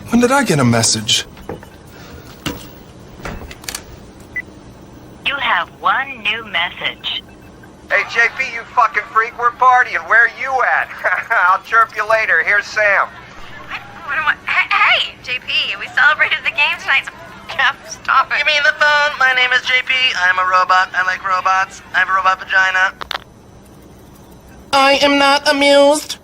When did I get a message? You have one new message. Hey, JP, you fucking freak, we're partying. Where are you at? I'll chirp you later. Here's Sam. Hey, JP, we celebrated the game tonight. So stop it. You mean the phone? My name is JP. I'm a robot. I like robots. I have a robot vagina. I am not amused.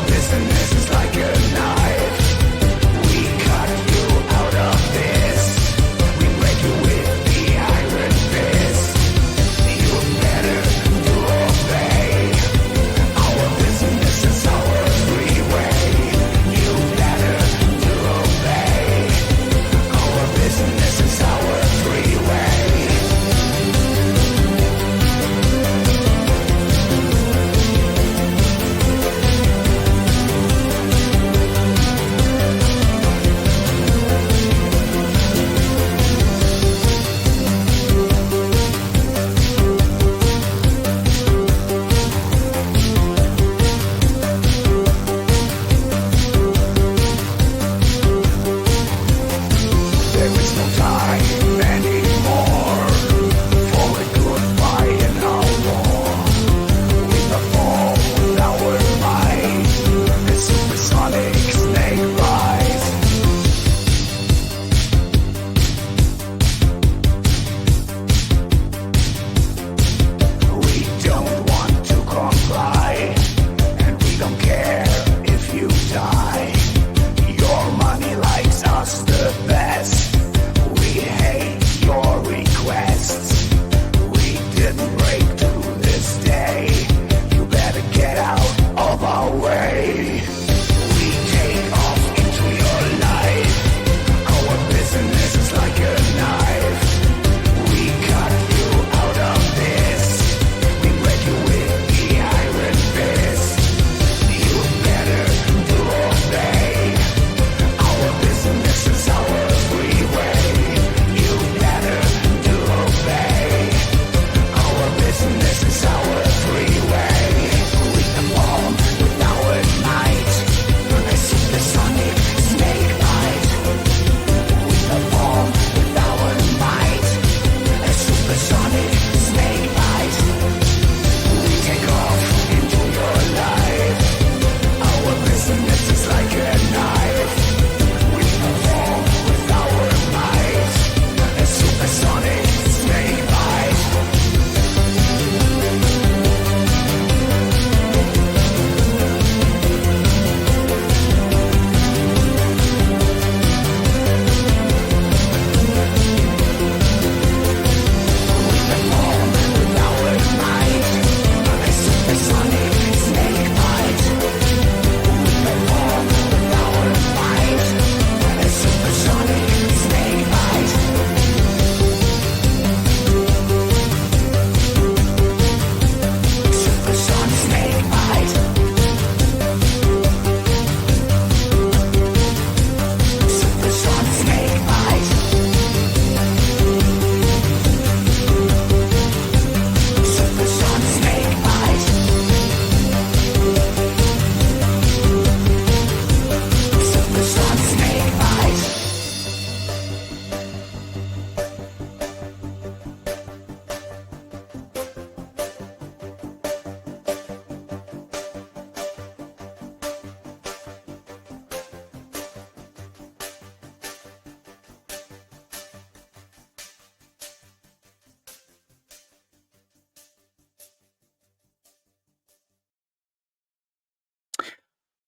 Business is like a knife. We cut you out of this.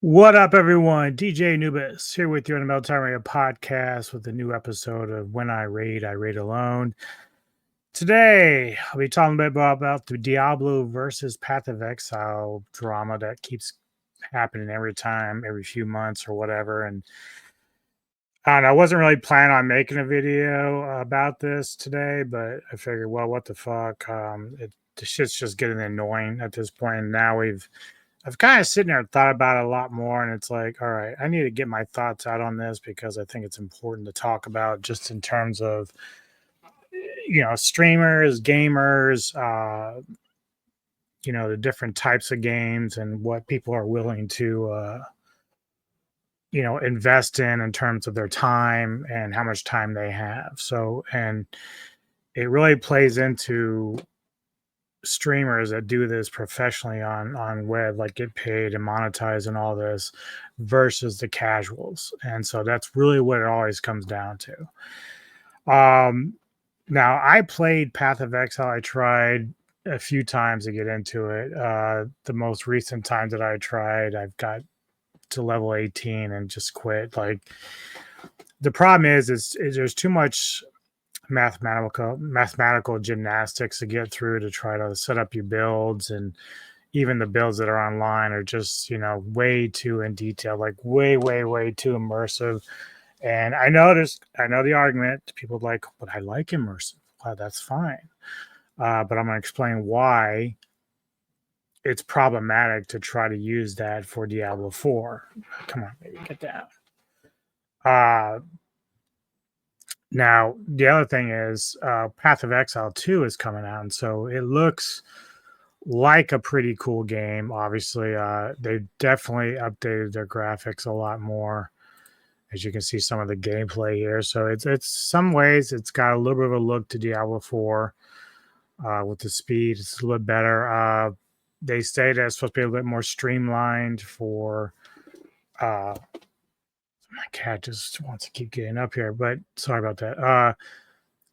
What up, everyone? DJ Nubis here with you on the Meltdown Radio podcast with a new episode of When I Raid Alone. Today, I'll be talking a bit about the Diablo versus Path of Exile drama that keeps happening every few months or whatever. And I don't know, I wasn't really planning on making a video about this today, but I figured, well, what the fuck? The shit's just getting annoying at this point. And now I've kind of sitting there and thought about it a lot more, and it's like, all right, I need to get my thoughts out on this because I think it's important to talk about just in terms of, streamers, gamers, the different types of games and what people are willing to, invest in terms of their time and how much time they have. So, and it really plays into streamers that do this professionally on web, like get paid and monetize and all this, versus the casuals. And so that's really what it always comes down to. Now I played Path of Exile. I tried a few times to get into it. The most recent time that I tried, I've got to level 18 and just quit. Like, the problem is there's too much mathematical gymnastics to get through to try to set up your builds, and even the builds that are online are just way too in detail, like way too immersive. And I know the argument, people like, but I like immersive. Well, that's fine, but I'm going to explain why it's problematic to try to use that for Diablo 4. Come on, baby, get down. Now, the other thing is Path of Exile 2 is coming out, and so it looks like a pretty cool game. Obviously, they've definitely updated their graphics a lot more, as you can see some of the gameplay here. So it's some ways it's got a little bit of a look to Diablo 4 with the speed. It's a little bit better. They say that it's supposed to be a little bit more streamlined for my cat just wants to keep getting up here, but sorry about that.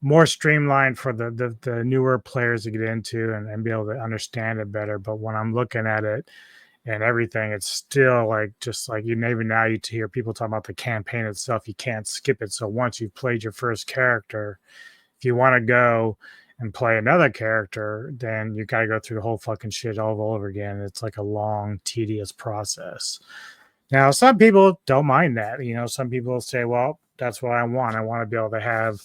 More streamlined for the newer players to get into and be able to understand it better. But when I'm looking at it and everything, it's still like, just like, even now you hear people talking about the campaign itself, you can't skip it. So once you've played your first character, if you want to go and play another character, then you got to go through the whole fucking shit all over again. It's like a long, tedious process. Now, some people don't mind that. Some people say, well, that's what I want. I want to be able to have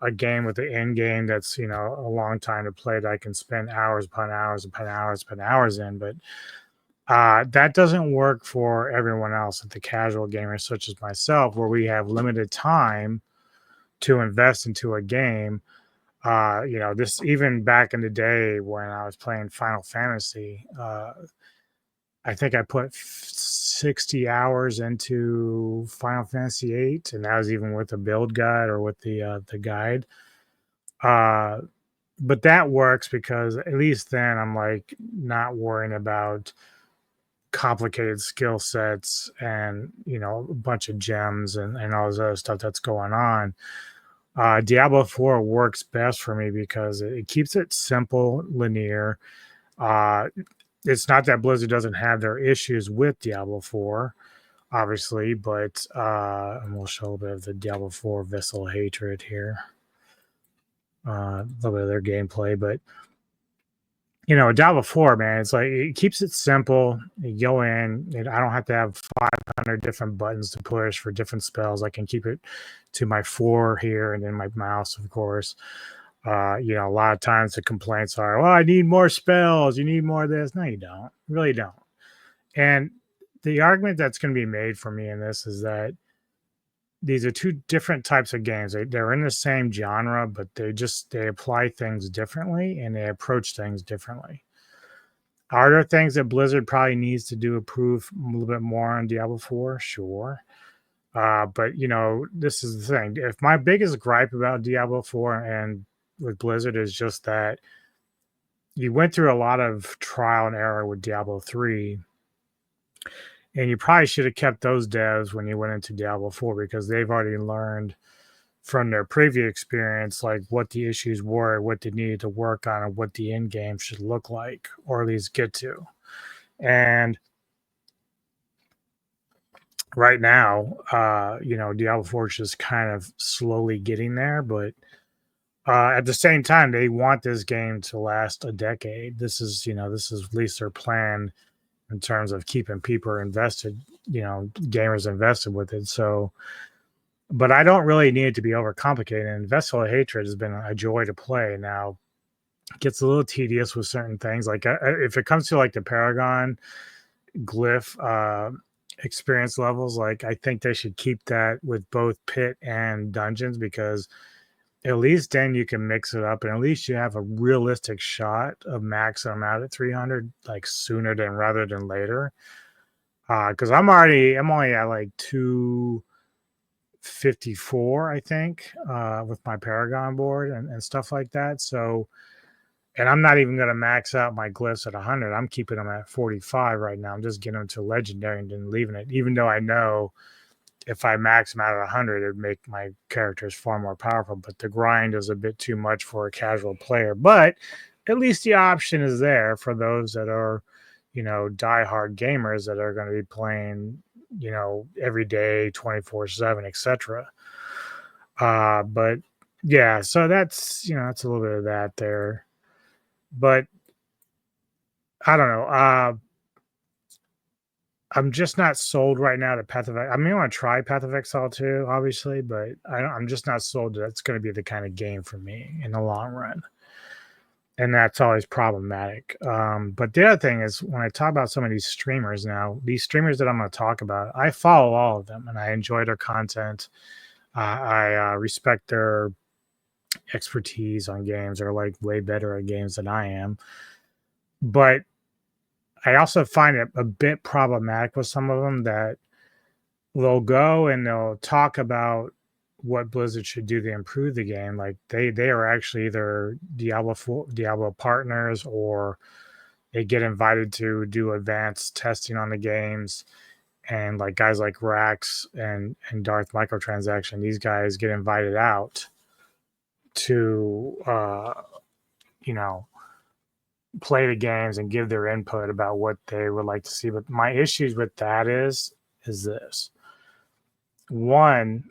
a game with the end game that's, a long time to play that I can spend hours upon hours upon hours upon hours in. But that doesn't work for everyone else, the casual gamers such as myself, where we have limited time to invest into a game. This, even back in the day when I was playing Final Fantasy, I think I put 60 hours into Final Fantasy VIII, and that was even with the build guide or with the guide. But that works because at least then I'm like not worrying about complicated skill sets and a bunch of gems and all this other stuff that's going on. Diablo 4 works best for me because it keeps it simple, linear. It's not that Blizzard doesn't have their issues with Diablo 4, obviously, but and we'll show a bit of the Diablo 4 Vessel Hatred here. A little bit of their gameplay, but Diablo 4, man, it's like it keeps it simple. You go in, and I don't have to have 500 different buttons to push for different spells. I can keep it to my 4 here and then my mouse, of course. A lot of times the complaints are, well, I need more spells. You need more of this. No, you don't. You really don't. And the argument that's going to be made for me in this is that these are two different types of games. They're in the same genre, but they apply things differently and they approach things differently. Are there things that Blizzard probably needs to do improve a little bit more on Diablo 4? Sure. But this is the thing. If my biggest gripe about Diablo 4 and with Blizzard is just that you went through a lot of trial and error with Diablo 3, and you probably should have kept those devs when you went into Diablo 4 because they've already learned from their previous experience, like what the issues were, what they needed to work on, and what the end game should look like, or at least get to. And right now, Diablo 4 is just kind of slowly getting there, but at the same time, they want this game to last a decade. This is at least their plan in terms of keeping people invested, gamers invested with it. So, but I don't really need it to be overcomplicated. And Vessel of Hatred has been a joy to play. Now, it gets a little tedious with certain things. Like if it comes to like the Paragon glyph experience levels, like I think they should keep that with both pit and dungeons, because at least then you can mix it up and at least you have a realistic shot of maxing them out at 300 like sooner than rather than later. Because I'm only at like 254, I think, with my Paragon board and stuff like that. So, and I'm not even going to max out my glyphs at 100. I'm keeping them at 45 right now. I'm just getting them to legendary and then leaving it, even though I know if I max them out at 100, it'd make my characters far more powerful. But the grind is a bit too much for a casual player. But at least the option is there for those that are, diehard gamers that are going to be playing, every day, 24/7, etc. But yeah, so that's a little bit of that there. But I don't know. I'm just not sold right now to Path of I mean, I want to try Path of Exile too, obviously, but I'm just not sold that it's going to be the kind of game for me in the long run. And that's always problematic. But the other thing is, when I talk about some of these streamers now, these streamers that I'm going to talk about, I follow all of them and I enjoy their content. I respect their expertise on games. They're like way better at games than I am. But I also find it a bit problematic with some of them that they'll go and they'll talk about what Blizzard should do to improve the game. Like they are actually either Diablo partners, or they get invited to do advanced testing on the games. And like guys like Rax and Darth Microtransaction, these guys get invited out to play the games and give their input about what they would like to see. But my issues with that is this. One,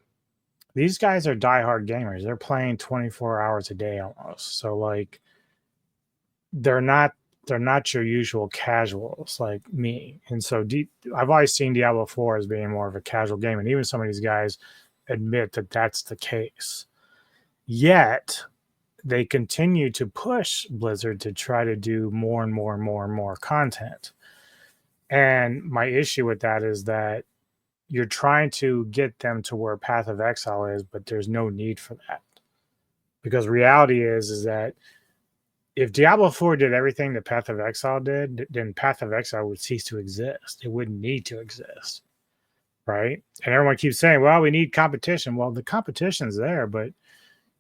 these guys are diehard gamers. They're playing 24 hours a day almost. So like they're not your usual casuals like me. And so I've always seen Diablo 4 as being more of a casual game. And even some of these guys admit that that's the case. Yet they continue to push Blizzard to try to do more and more and more and more content. And my issue with that is that you're trying to get them to where Path of Exile is, but there's no need for that. Because reality is that if Diablo 4 did everything that Path of Exile did, then Path of Exile would cease to exist. It wouldn't need to exist. Right? And everyone keeps saying, well, we need competition. Well, the competition's there, but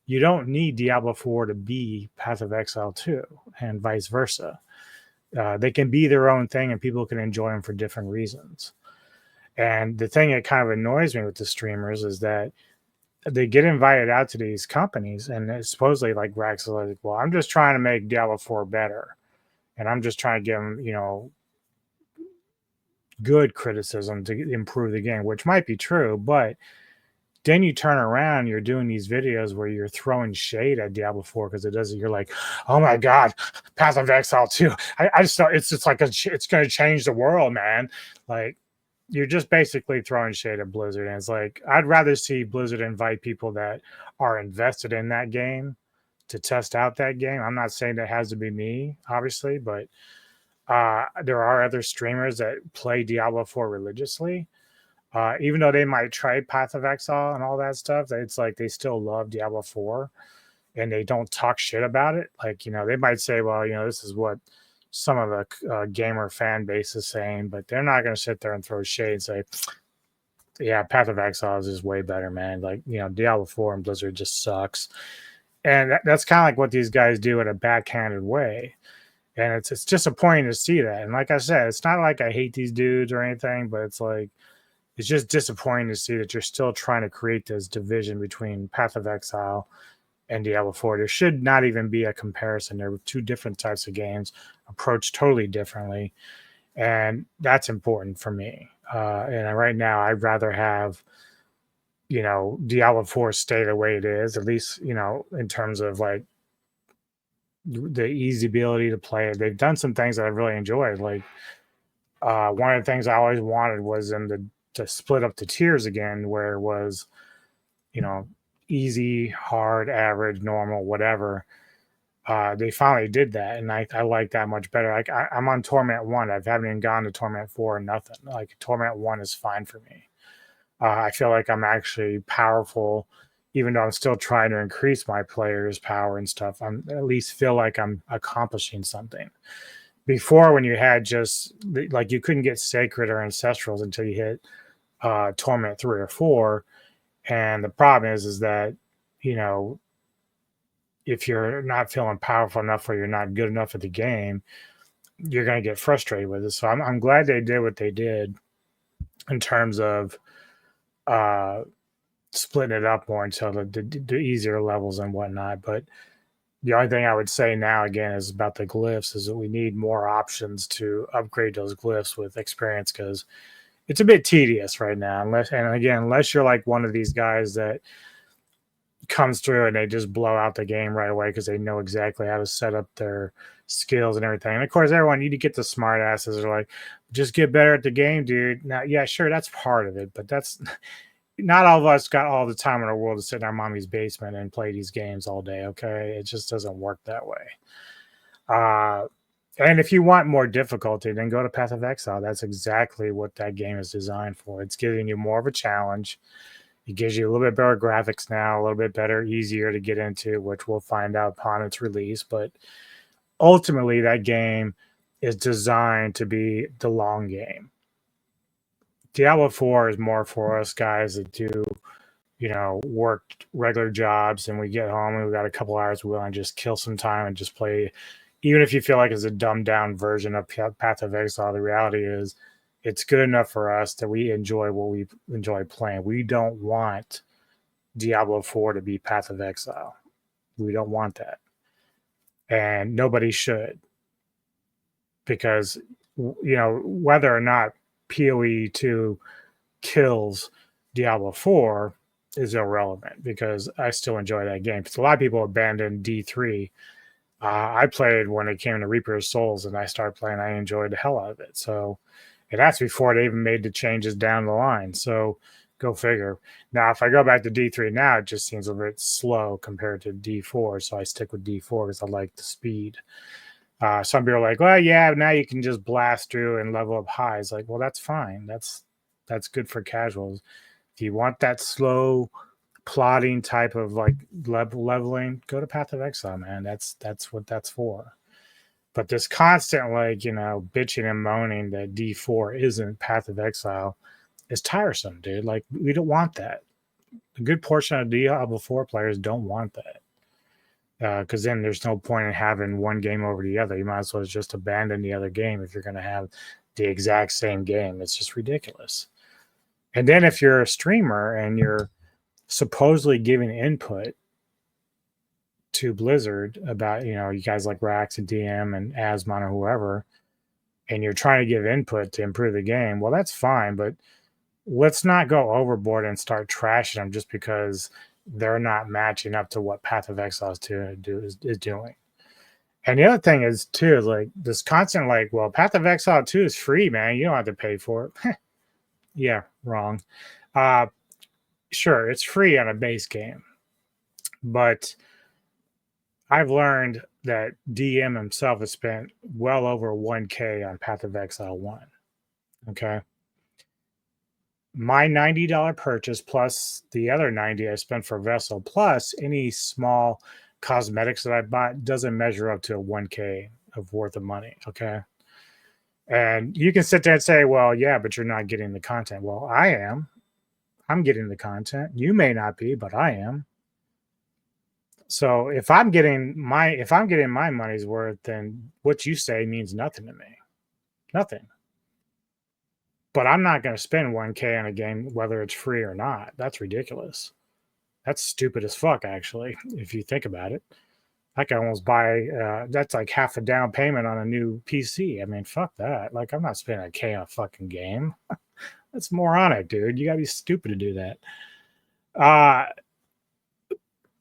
you don't need Diablo 4 to be Path of Exile 2, and vice versa. They can be their own thing and people can enjoy them for different reasons. And the thing that kind of annoys me with the streamers is that they get invited out to these companies and it's supposedly like Rax is like, well, I'm just trying to make Diablo 4 better. And I'm just trying to give them, good criticism to improve the game, which might be true, but then you turn around, you're doing these videos where you're throwing shade at Diablo 4 because it doesn't. You're like, oh my god, Path of Exile 2. I just thought it's just like it's going to change the world, man. Like you're just basically throwing shade at Blizzard, and it's like I'd rather see Blizzard invite people that are invested in that game to test out that game. I'm not saying that has to be me, obviously, but there are other streamers that play Diablo 4 religiously. Even though they might try Path of Exile and all that stuff, it's like they still love Diablo 4 and they don't talk shit about it. Like, they might say, well, this is what some of the gamer fan base is saying, but they're not going to sit there and throw shade and say, yeah, Path of Exile is just way better, man. Like, Diablo 4 and Blizzard just sucks. And that's kind of like what these guys do in a backhanded way. And it's disappointing to see that. And like I said, it's not like I hate these dudes or anything, but it's like, it's just disappointing to see that you're still trying to create this division between Path of Exile and Diablo 4. There should not even be a comparison. There were two different types of games approached totally differently. And that's important for me. And right now, I'd rather have, Diablo 4 stay the way it is, at least, in terms of like the easy ability to play it. They've done some things that I've really enjoyed. Like one of the things I always wanted was them to split up the tiers again, where it was, easy, hard, average, normal, whatever. They finally did that, and I like that much better. Like I'm on Torment 1. I haven't even gone to Torment 4 or nothing. Like Torment 1 is fine for me. I feel like I'm actually powerful, even though I'm still trying to increase my players' power and stuff. I'm at least feel like I'm accomplishing something. Before, when you had just like you couldn't get sacred or ancestrals until you hit Torment 3 or 4, and the problem is that you know if you're not feeling powerful enough or you're not good enough at the game, you're going to get frustrated with it. So I'm glad they did what they did in terms of uh, splitting it up more until the easier levels and whatnot. But the only thing I would say now again is about the glyphs is that we need more options to upgrade those glyphs with experience, because it's a bit tedious right now. Unless you're like one of these guys that comes through and they just blow out the game right away because they know exactly how to set up their skills and everything. And of course, everyone, you get the smart asses are like, just get better at the game, dude. Now, yeah, sure, that's part of it, but that's not all of us got all the time in the world to sit in our mommy's basement and play these games all day. Okay, it just doesn't work that way. And if you want more difficulty, then go to Path of Exile. That's exactly what that game is designed for. It's giving you more of a challenge. It gives you a little bit better graphics now, a little bit better, easier to get into, which we'll find out upon its release. But ultimately, that game is designed to be the long game. Diablo 4 is more for us guys that do, work regular jobs and we get home and we got a couple hours, we want to just kill some time and just play. Even if you feel like it's a dumbed down version of Path of Exile, the reality is it's good enough for us that we enjoy what we enjoy playing. We don't want Diablo 4 to be Path of Exile. We don't want that. And nobody should. Because, whether or not PoE 2 kills Diablo 4 is irrelevant, because I still enjoy that game. Because a lot of people abandoned D3. I played when it came to Reaper's Souls, and I started playing. I enjoyed the hell out of it. So, and that's before they even made the changes down the line. So, go figure. Now, if I go back to D3 now, it just seems a bit slow compared to D4. So I stick with D4 because I like the speed. Some people are like, well, yeah, now you can just blast through and level up high. It's like, well, that's fine. That's good for casuals. If you want that slow plotting type of like leveling, go to Path of Exile, man. That's what that's for. But this constant bitching and moaning that D4 isn't Path of Exile is tiresome, dude. Like, we don't want that. A good portion of Diablo 4 players don't want that. Because then there's no point in having one game over the other. You might as well just abandon the other game if you're going to have the exact same game. It's just ridiculous. And then if you're a streamer and you're supposedly giving input to Blizzard about, you guys like Rax and DM and Asmon or whoever, and you're trying to give input to improve the game, well, that's fine, but let's not go overboard and start trashing them just because they're not matching up to what Path of Exile is doing. And the other thing is too, is like this constant well, Path of Exile 2 is free, man. You don't have to pay for it. Yeah, wrong. Sure, it's free on a base game, but I've learned that DM himself has spent well over 1K on Path of Exile 1. Okay. My $90 purchase plus the other 90 I spent for Vessel plus any small cosmetics that I bought doesn't measure up to a 1K of worth of money. Okay. And you can sit there and say, well, yeah, but you're not getting the content. Well, I am. I'm getting the content. You may not be, but I am. So if I'm getting my money's worth, then what you say means nothing to me. Nothing. But I'm not going to spend 1K on a game, whether it's free or not. That's ridiculous. That's stupid as fuck, actually, if you think about it. I can almost buy, that's like half a down payment on a new PC. I mean, fuck that. Like, I'm not spending a K on a fucking game. That's moronic, dude. You gotta be stupid to do that. Uh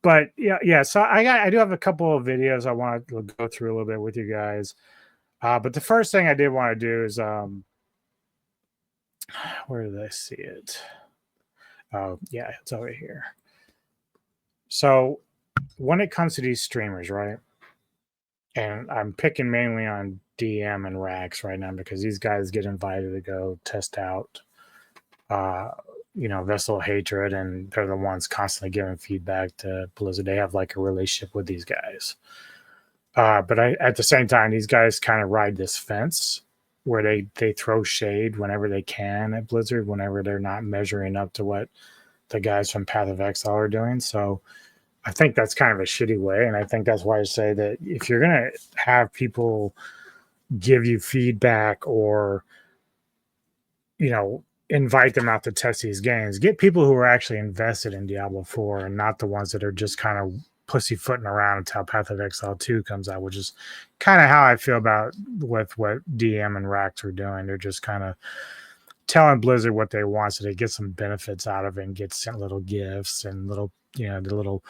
but yeah. So I do have a couple of videos I want to go through a little bit with you guys. But the first thing I did want to do is where did I see it? Oh yeah, it's over here. So when it comes to these streamers, right? And I'm picking mainly on DM and Rax right now because these guys get invited to go test out uh Vessel Hatred, and they're the ones constantly giving feedback to Blizzard. They have like a relationship with these guys. But at the same time, these guys kind of ride this fence where they throw shade whenever they can at Blizzard, whenever they're not measuring up to what the guys from Path of Exile are doing. So I think that's kind of a shitty way, and I think that's why I say that if you're gonna have people give you feedback or invite them out to test these games, get people who are actually invested in Diablo 4 and not the ones that are just kind of pussyfooting around until Path of Exile 2 comes out, which is kind of how I feel about with what DM and Rax are doing. They're just kind of telling Blizzard what they want so they get some benefits out of it and get sent little gifts and little, the little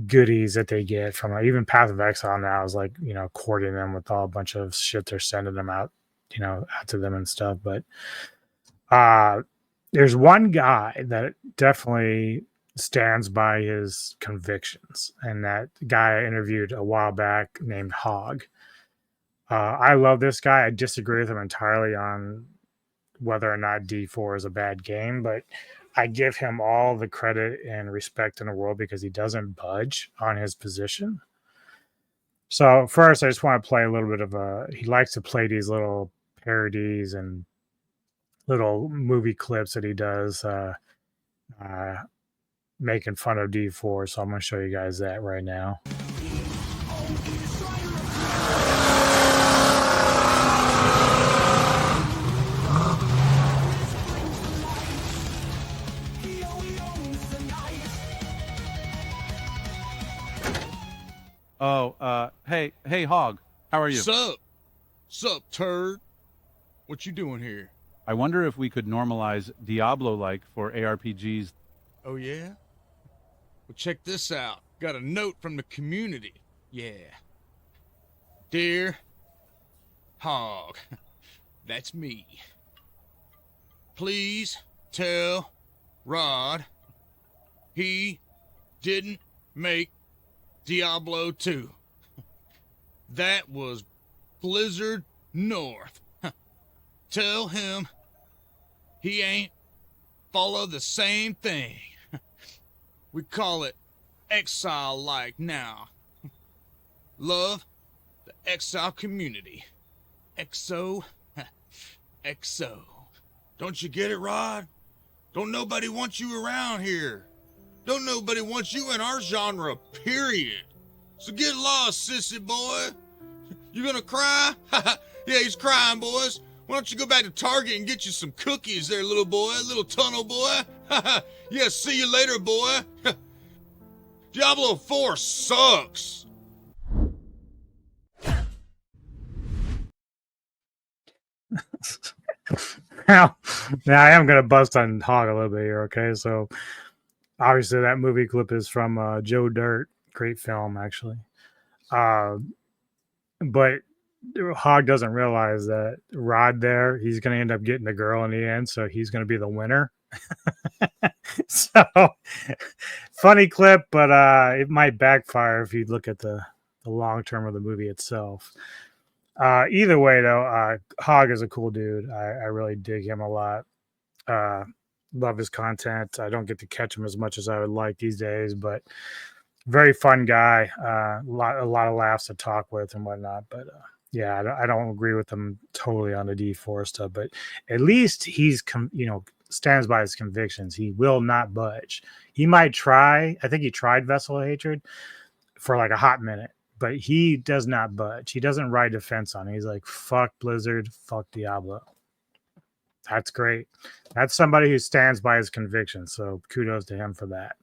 goodies that they get from even Path of Exile now is like, courting them with all a bunch of shit they're sending them out, out to them and stuff. But there's one guy that definitely stands by his convictions, and that guy I interviewed a while back named Hog. I love this guy. I disagree with him entirely on whether or not D4 is a bad game, but I give him all the credit and respect in the world because he doesn't budge on his position. So first, I just want to play a little bit of he likes to play these little parodies and little movie clips that he does making fun of D4. So I'm going to show you guys that right now. Oh, hey, Hog. How are you? Sup, turd? What you doing here? I wonder if we could normalize Diablo-like for ARPGs. Oh, yeah? Well, check this out. Got a note from the community. Yeah. Dear Hog, that's me. Please tell Rod he didn't make Diablo 2. That was Blizzard North. Tell him he ain't follow the same thing. We call it Exile-like now. Love the Exile community. XO. XO. Don't you get it, Rod? Don't nobody want you around here. Don't nobody want you in our genre, period. So get lost, sissy boy. You gonna cry? Yeah, he's crying, boys. Why don't you go back to Target and get you some cookies there, little boy, little tunnel boy? Yeah, see you later, boy. Diablo 4 sucks. Now I am going to bust on Hog a little bit here, okay? So obviously that movie clip is from Joe Dirt. Great film, actually. But Hog doesn't realize that Rod there, he's going to end up getting the girl in the end, so he's going to be the winner. So funny clip, but it might backfire if you look at the long term of the movie itself. Either way, though, Hog is a cool dude. I really dig him a lot. Love his content. I don't get to catch him as much as I would like these days, but very fun guy. A lot of laughs to talk with and whatnot. But yeah, I don't agree with him totally on the D4 stuff. But at least he's stands by his convictions. He will not budge. He might try. I think he tried Vessel of Hatred for like a hot minute, but he does not budge. He doesn't ride the fence on it. He's like, fuck Blizzard, fuck Diablo. That's great. That's somebody who stands by his convictions. So kudos to him for that.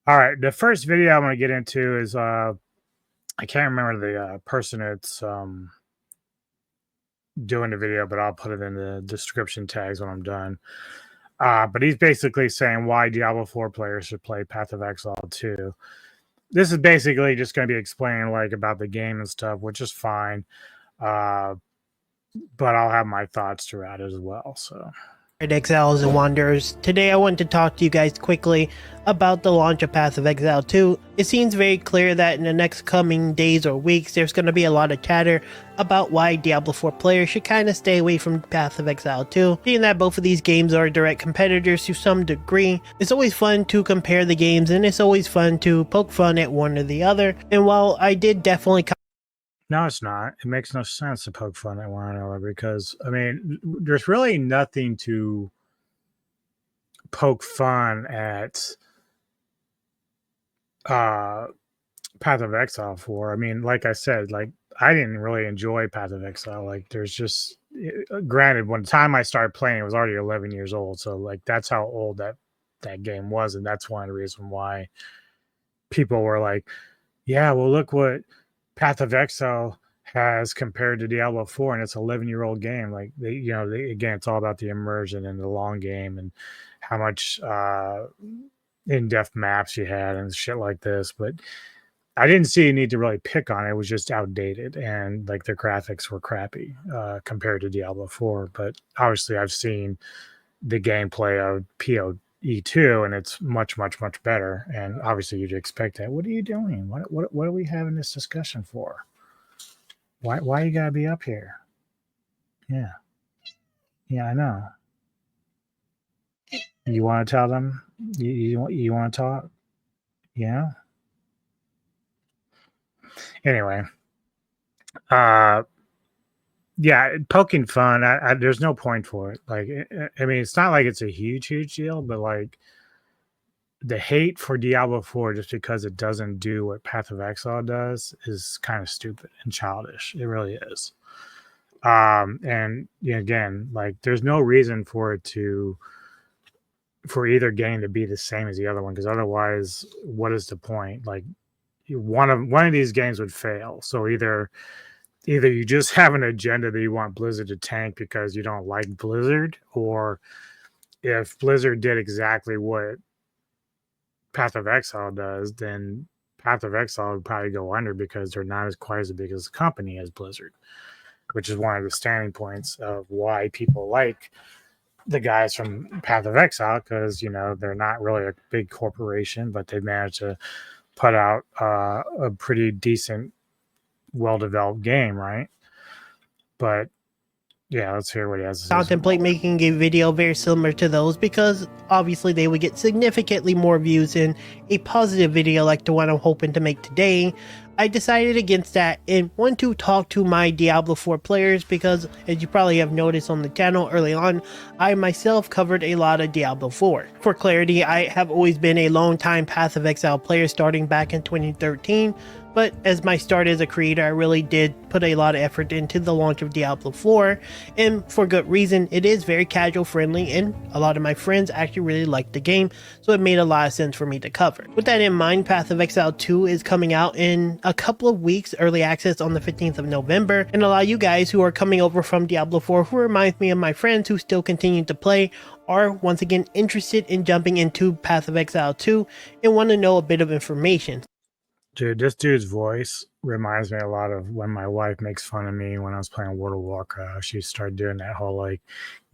All right. The first video I want to get into is I can't remember the person it's doing the video, but I'll put it in the description tags when I'm done. But he's basically saying why Diablo 4 players should play Path of Exile 2. This is basically just going to be explaining like about the game and stuff, which is fine. But I'll have my thoughts throughout as well. So. Exiles and Wanderers. Today I want to talk to you guys quickly about the launch of Path of Exile 2. It seems very clear that in the next coming days or weeks there's going to be a lot of chatter about why Diablo 4 players should kind of stay away from Path of Exile 2. Being that both of these games are direct competitors to some degree, it's always fun to compare the games and it's always fun to poke fun at one or the other. And while I did definitely No, it's not. It makes no sense to poke fun at one another because, I mean, there's really nothing to poke fun at Path of Exile for. I mean, like I said, like, I didn't really enjoy Path of Exile. Like, there's just, granted, when the time I started playing, it was already 11 years old. So, like, that's how old that game was. And that's one of the reasons why people were like, yeah, well, look what Path of Exile has compared to Diablo 4, and it's an 11-year-old game. Like again, it's all about the immersion and the long game and how much in-depth maps you had and shit like this. But I didn't see a need to really pick on it. It was just outdated and like the graphics were crappy compared to Diablo 4. But obviously, I've seen the gameplay of PoE2, and it's much, much, much better. And obviously, you'd expect that. What are you doing? What are we having this discussion for? Why you gotta be up here? Yeah, I know. You want to tell them? You want to talk? Yeah. Anyway, yeah, poking fun. There's no point for it. Like, I mean, it's not like it's a huge deal, but like the hate for Diablo 4 just because it doesn't do what Path of Exile does is kind of stupid and childish. It really is. And again, like there's no reason for either game to be the same as the other one, because otherwise, what is the point? Like one of these games would fail. So either you just have an agenda that you want Blizzard to tank because you don't like Blizzard, or if Blizzard did exactly what Path of Exile does, then Path of Exile would probably go under because they're not quite as big as a company as Blizzard, which is one of the standing points of why people like the guys from Path of Exile, because they're not really a big corporation, but they've managed to put out a pretty decent, well-developed game, right? But yeah, let's hear what he has to say. Contemplate making a video very similar to those, because obviously they would get significantly more views in a positive video like the one I'm hoping to make today. I decided against that and want to talk to my Diablo 4 players because, as you probably have noticed on the channel early on, I myself covered a lot of Diablo 4. For clarity, I have always been a long-time Path of Exile player starting back in 2013, but as my start as a creator, I really did put a lot of effort into the launch of Diablo 4, and for good reason. It is very casual friendly, and a lot of my friends actually really liked the game, so it made a lot of sense for me to cover. With that in mind, Path of Exile 2 is coming out in a couple of weeks, early access on the 15th of November, and a lot of you guys who are coming over from Diablo 4, who reminds me of my friends who still continue to play, are once again interested in jumping into Path of Exile 2 and want to know a bit of information. Dude, this dude's voice reminds me a lot of when my wife makes fun of me when I was playing World of Warcraft. She started doing that whole like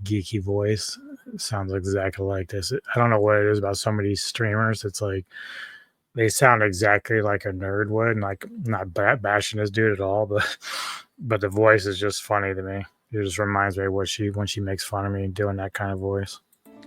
geeky voice. It sounds exactly like this. I don't know what it is about some of these streamers. It's like they sound exactly like a nerd would, and like not bashing this dude at all, but the voice is just funny to me. It just reminds me of when she makes fun of me doing that kind of voice.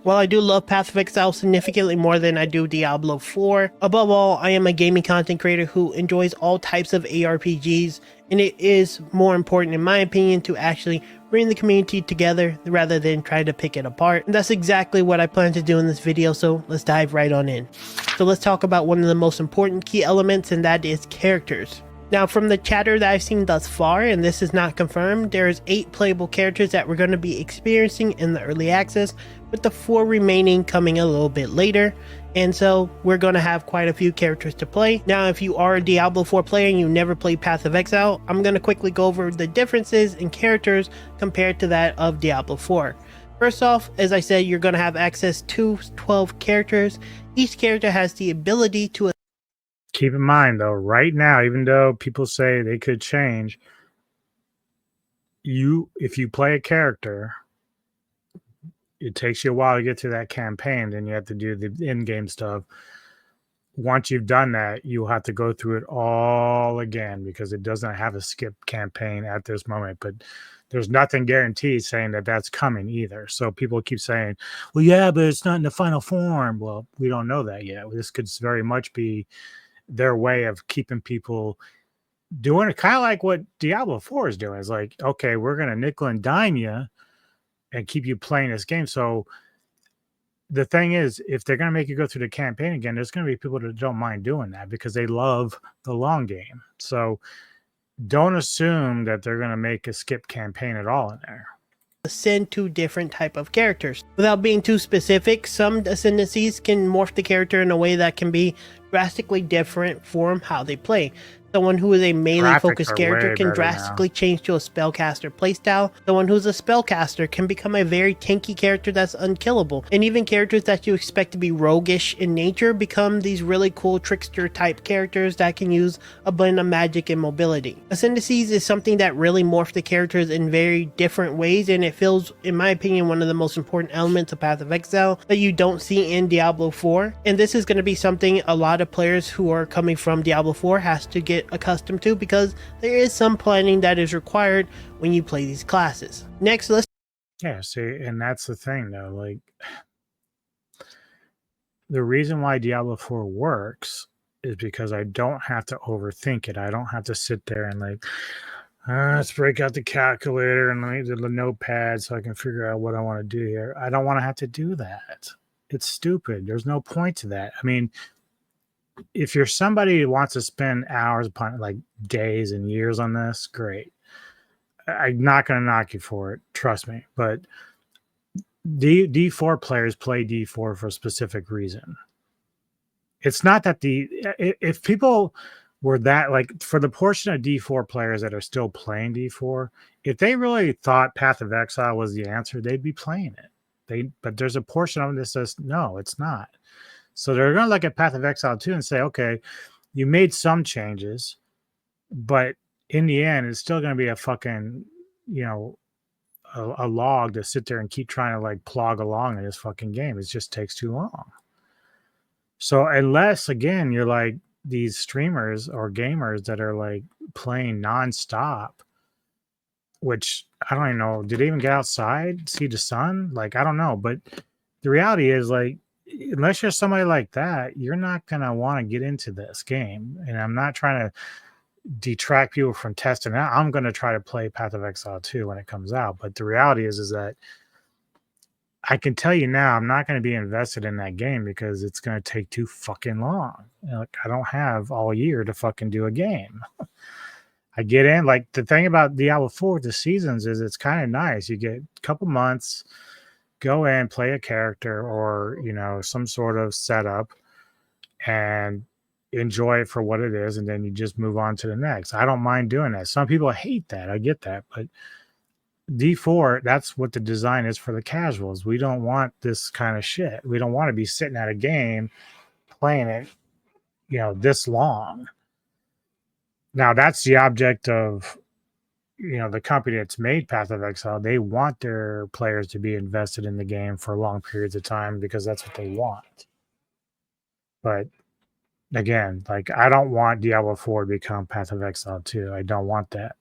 While I do love Path of Exile significantly more than I do Diablo 4, above all, I am a gaming content creator who enjoys all types of ARPGs, and it is more important, in my opinion, to actually bring the community together rather than try to pick it apart. And that's exactly what I plan to do in this video, so let's dive right on in. So let's talk about one of the most important key elements, and that is characters. Now, from the chatter that I've seen thus far, and this is not confirmed, there's 8 playable characters that we're going to be experiencing in the early access, with the 4 remaining coming a little bit later. And so we're going to have quite a few characters to play. Now, if you are a Diablo 4 player and you never played Path of Exile, I'm going to quickly go over the differences in characters compared to that of Diablo 4. First off, as I said, you're going to have access to 12 characters. Each character has the ability to... Keep in mind, though, right now, even though people say they could change, if you play a character, it takes you a while to get to that campaign, then you have to do the in-game stuff. Once you've done that, you'll have to go through it all again because it doesn't have a skip campaign at this moment. But there's nothing guaranteed saying that that's coming either. So people keep saying, well, yeah, but it's not in the final form. Well, we don't know that yet. This could very much be their way of keeping people doing it, kind of like what Diablo 4 is doing. It's like, okay, we're going to nickel and dime you and keep you playing this game. So the thing is, if they're going to make you go through the campaign again, there's going to be people that don't mind doing that because they love the long game. So don't assume that they're going to make a skip campaign at all in there. Ascend to different type of characters. Without being too specific, some ascendancies can morph the character in a way that can be drastically different from how they play. Someone who is a melee focused character can drastically change to a spellcaster playstyle. Someone who's a spellcaster can become a very tanky character that's unkillable. And even characters that you expect to be roguish in nature become these really cool trickster type characters that can use a blend of magic and mobility. Ascendancies is something that really morphs the characters in very different ways, and it feels, in my opinion, one of the most important elements of Path of Exile that you don't see in Diablo 4. And this is going to be something a lot of players who are coming from Diablo 4 has to get accustomed to, because there is some planning that is required when you play these classes. Next, let's... Yeah, see, and that's the thing, though. Like, the reason why Diablo 4 works is because I don't have to overthink it. I don't have to sit there and like, let's break out the calculator and let me do the notepad so I can figure out what I want to do here. I don't want to have to do that. It's stupid. There's no point to that. I mean, if you're somebody who wants to spend hours upon like days and years on this, great. I'm not going to knock you for it. Trust me. But D4 players play D4 for a specific reason. It's not that if people were that, like, for the portion of D4 players that are still playing D4, if they really thought Path of Exile was the answer, they'd be playing it. But there's a portion of them that says, no, it's not. So they're going to look at Path of Exile 2 and say, okay, you made some changes, but in the end, it's still going to be a fucking, a log to sit there and keep trying to like plug along in this fucking game. It just takes too long. So unless, again, you're like these streamers or gamers that are like playing nonstop, which I don't even know, did they even get outside, see the sun? Like, I don't know. But the reality is, like, unless you're somebody like that, you're not going to want to get into this game. And I'm not trying to detract people from testing out. I'm going to try to play Path of Exile 2 when it comes out. But the reality is that I can tell you now, I'm not going to be invested in that game because it's going to take too fucking long. Like, I don't have all year to fucking do a game. I get in, like, the thing about Diablo 4 with the seasons is it's kind of nice. You get a couple months, go in, play a character or, some sort of setup and enjoy it for what it is. And then you just move on to the next. I don't mind doing that. Some people hate that. I get that. But D4, that's what the design is for the casuals. We don't want this kind of shit. We don't want to be sitting at a game playing it, this long. Now, that's the object of, the company that's made Path of Exile. They want their players to be invested in the game for long periods of time because that's what they want. But again, like, I don't want Diablo 4 to become Path of Exile 2. I don't want that.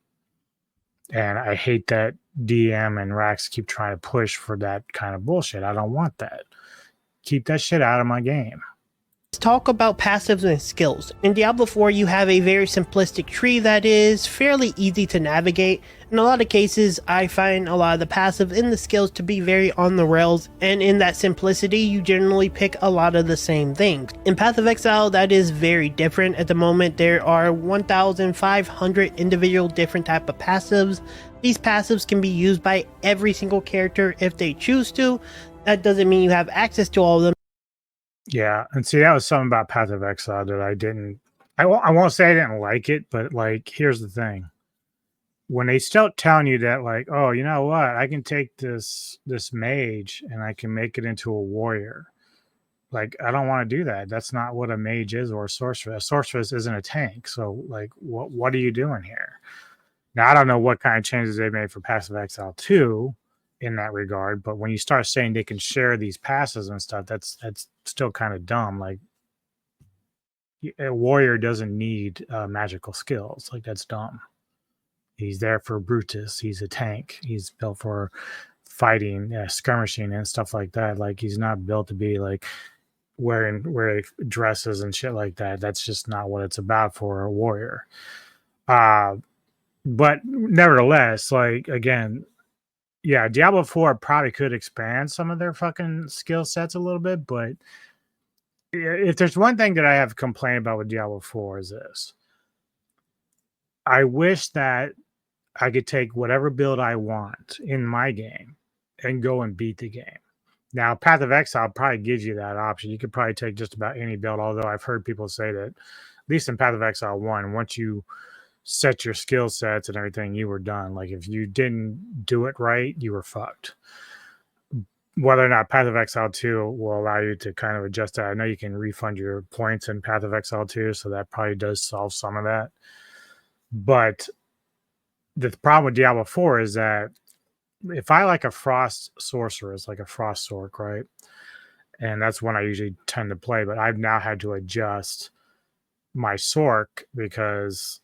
And I hate that DM and Rax keep trying to push for that kind of bullshit. I don't want that. Keep that shit out of my game. Let's talk about passives and skills. In Diablo 4, you have a very simplistic tree that is fairly easy to navigate. In a lot of cases, I find a lot of the passives and the skills to be very on the rails, and in that simplicity, you generally pick a lot of the same things. In Path of Exile, that is very different. At the moment, there are 1,500 individual different type of passives. These passives can be used by every single character if they choose to. That doesn't mean you have access to all of them. Yeah, and see, that was something about Path of Exile that I didn't. I won't say I didn't like it, but like, here's the thing: when they start telling you that, like, oh, you know what, I can take this mage and I can make it into a warrior. Like, I don't want to do that. That's not what a mage is or a sorceress. A sorceress isn't a tank. So, like, what are you doing here? Now, I don't know what kind of changes they made for Path of Exile 2 in that regard, but when you start saying they can share these passes and stuff, that's still kind of dumb. Like, a warrior doesn't need magical skills. Like, that's dumb. He's there for Brutus. He's a tank. He's built for fighting, skirmishing, and stuff like that. Like, he's not built to be like wearing dresses and shit like that. That's just not what it's about for a warrior. But nevertheless, like, again, yeah, Diablo 4 probably could expand some of their fucking skill sets a little bit, but if there's one thing that I have complained about with Diablo 4 is this. I wish that I could take whatever build I want in my game and go and beat the game. Now, Path of Exile probably gives you that option. You could probably take just about any build, although I've heard people say that, at least in Path of Exile 1, once you set your skill sets and everything, you were done. Like, if you didn't do it right, you were fucked. Whether or not Path of Exile 2 will allow you to kind of adjust that. I know you can refund your points in Path of Exile 2, so that probably does solve some of that. But the problem with Diablo 4 is that if I like a frost sorceress, like a frost sork, right? And that's one I usually tend to play, but I've now had to adjust my sork because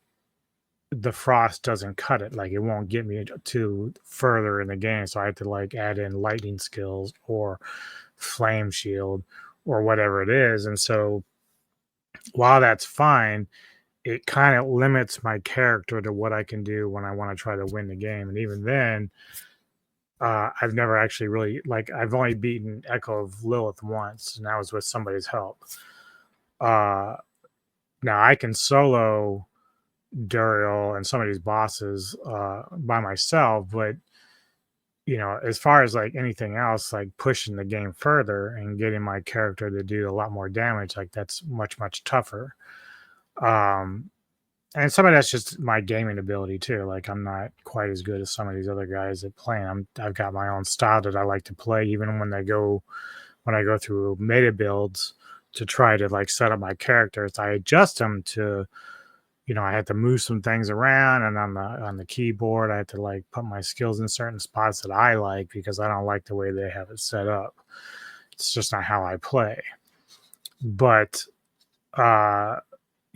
the frost doesn't cut it. Like, it won't get me to further in the game. So I have to like add in lightning skills or flame shield or whatever it is. And so while that's fine, it kind of limits my character to what I can do when I want to try to win the game. And even then, I've never actually really, like, I've only beaten Echo of Lilith once, and that was with somebody's help. Now I can solo Duriel and some of these bosses by myself, but you know, as far as like anything else, like pushing the game further and getting my character to do a lot more damage, like that's much tougher. And some of that's just my gaming ability too. Like, I'm not quite as good as some of these other guys that play. I've got my own style that I like to play, even when I go through meta builds to try to like set up my characters. I adjust them to, you know, I had to move some things around, and on the keyboard, I had to like put my skills in certain spots that I like because I don't like the way they have it set up. It's just not how I play. But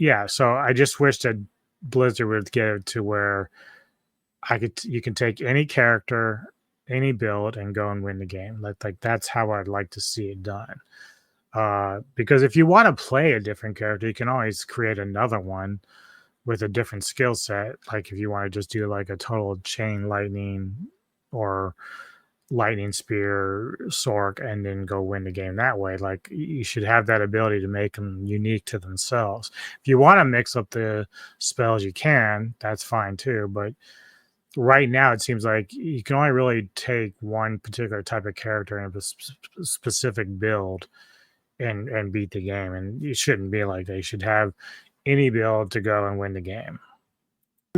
yeah, so I just wish that Blizzard would get it to where you can take any character, any build, and go and win the game. Like that's how I'd like to see it done. Because if you want to play a different character, you can always create another one with a different skill set. Like, if you want to just do like a total chain lightning or lightning spear sork and then go win the game that way, like, you should have that ability to make them unique to themselves. If you want to mix up the spells, you can. That's fine too. But right now, it seems like you can only really take one particular type of character in a specific build and beat the game. And it shouldn't be like that. You should have any build to go and win the game,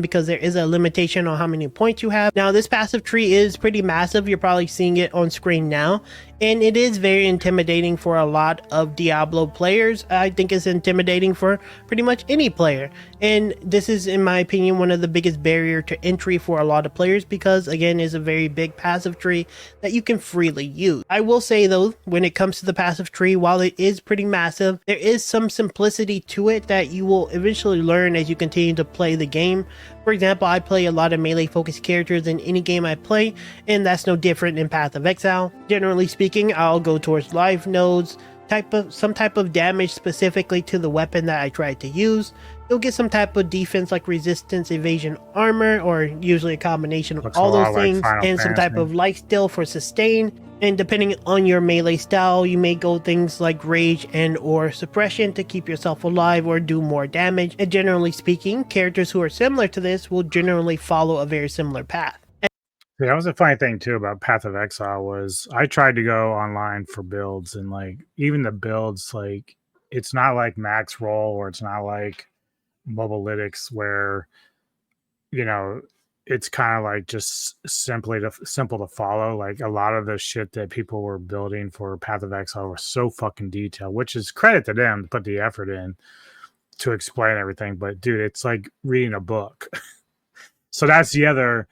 because there is a limitation on how many points you have. Now, this passive tree is pretty massive. You're probably seeing it on screen now, and it is very intimidating for a lot of Diablo players. I think it's intimidating for pretty much any player, and this is, in my opinion, one of the biggest barrier to entry for a lot of players, because again, it's a very big passive tree that you can freely use. I will say though, when it comes to the passive tree, while it is pretty massive, there is some simplicity to it that you will eventually learn as you continue to play the game. For example, I play a lot of melee focused characters in any game I play, and that's no different in Path of Exile. Generally speaking, I'll go towards life nodes, some type of damage specifically to the weapon that I tried to use. You'll get some type of defense like resistance, evasion, armor, or usually a combination of Looks a all lot those like things, Final and some type Fantasy. of life steal for sustain. And depending on your melee style, you may go things like rage and or suppression to keep yourself alive or do more damage. And generally speaking, characters who are similar to this will generally follow a very similar path. Yeah, that was a funny thing too about Path of Exile was I tried to go online for builds and like even the builds like it's not like max roll or it's not like Mobalytics where you know it's kind of like just simple to follow. Like a lot of the shit that people were building for Path of Exile was so fucking detailed, which is credit to them to put the effort in to explain everything. But dude, it's like reading a book. So that's the other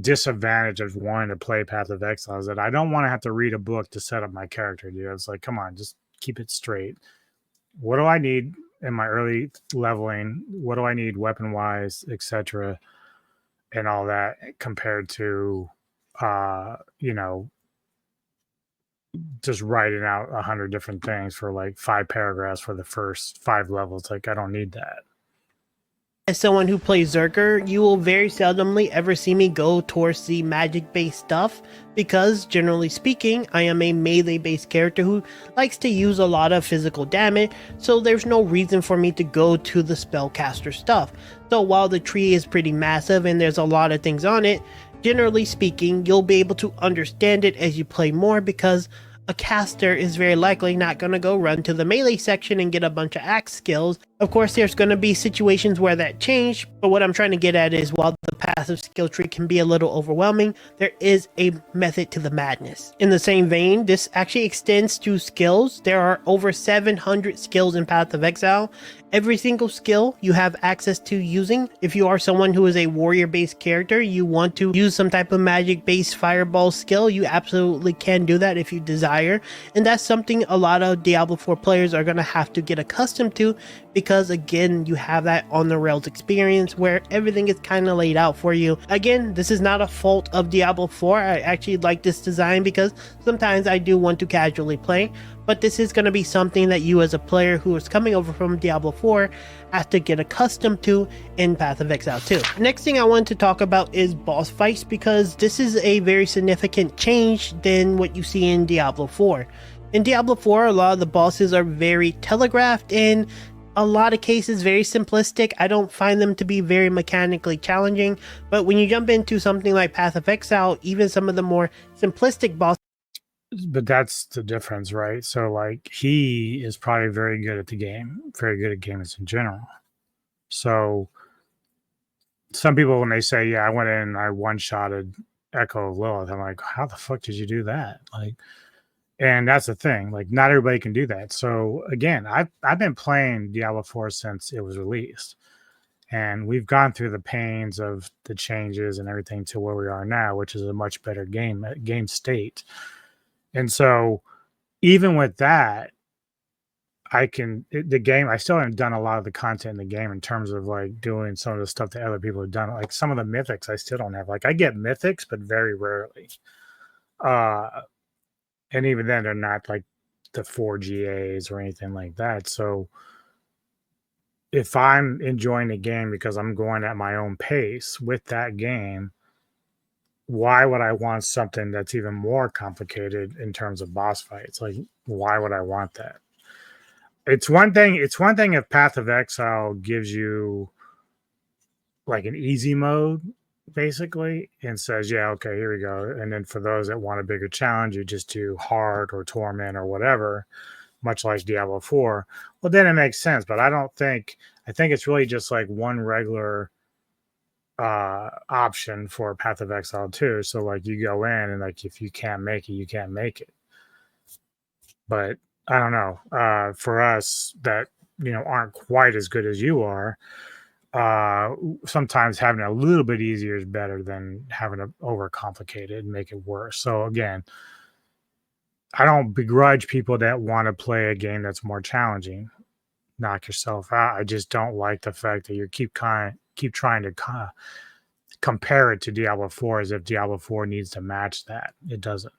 disadvantage of wanting to play Path of Exile is that I don't want to have to read a book to set up my character, dude. It's like, come on, just keep it straight. What do I need in my early leveling? What do I need weapon wise, etc., and all that compared to, you know, just writing out 100 different things for like 5 paragraphs for the first 5 levels. Like, I don't need that. As someone who plays Zerker, you will very seldomly ever see me go towards the magic-based stuff because, generally speaking, I am a melee-based character who likes to use a lot of physical damage, so there's no reason for me to go to the spellcaster stuff. So while the tree is pretty massive and there's a lot of things on it, generally speaking, you'll be able to understand it as you play more because a caster is very likely not going to go run to the melee section and get a bunch of axe skills. Of course, there's going to be situations where that change, but what I'm trying to get at is while the passive skill tree can be a little overwhelming, there is a method to the madness. In the same vein, this actually extends to skills. There are over 700 skills in Path of Exile. Every single skill you have access to using. If you are someone who is a warrior-based character, you want to use some type of magic-based fireball skill, you absolutely can do that if you desire. And that's something a lot of Diablo 4 players are going to have to get accustomed to because, again, you have that on-the-rails experience where everything is kind of laid out for you. Again, this is not a fault of Diablo 4. I actually like this design because sometimes I do want to casually play, but this is going to be something that you as a player who is coming over from Diablo 4 have to get accustomed to in Path of Exile 2. Next thing I want to talk about is boss fights because this is a very significant change than what you see in Diablo 4. In Diablo 4, a lot of the bosses are very telegraphed and a lot of cases very simplistic. I don't find them to be very mechanically challenging, but when you jump into something like Path of Exile, even some of the more simplistic bosses, But that's the difference, right? So like he is probably very good at the game, very good at games in general. So some people when they say, yeah, I went in and I one-shotted Echo of Lilith, I'm like, how the fuck did you do that? Like, and that's the thing, like not everybody can do that. So again, I've been playing Diablo 4 since it was released. And we've gone through the pains of the changes and everything to where we are now, which is a much better game state. And so even with that, the game, I still haven't done a lot of the content in the game in terms of like doing some of the stuff that other people have done. Like some of the mythics I still don't have. Like I get mythics, but very rarely. And even then they're not like the 4 GAs or anything like that. So if I'm enjoying the game because I'm going at my own pace with that game, why would I want something that's even more complicated in terms of boss fights? Like, why would I want that? It's one thing if Path of Exile gives you like an easy mode, basically, and says, yeah, okay, here we go. And then for those that want a bigger challenge, you just do hard or torment or whatever, much like Diablo 4. Well, then it makes sense. But I think it's really just like one regular option for Path of Exile 2. So like you go in and like if you can't make it, you can't make it. But I don't know. For us that aren't quite as good as you are, sometimes having a little bit easier is better than having to overcomplicate it and make it worse. So again, I don't begrudge people that want to play a game that's more challenging. Knock yourself out. I just don't like the fact that you keep trying to compare it to Diablo 4 as if Diablo 4 needs to match that. It doesn't.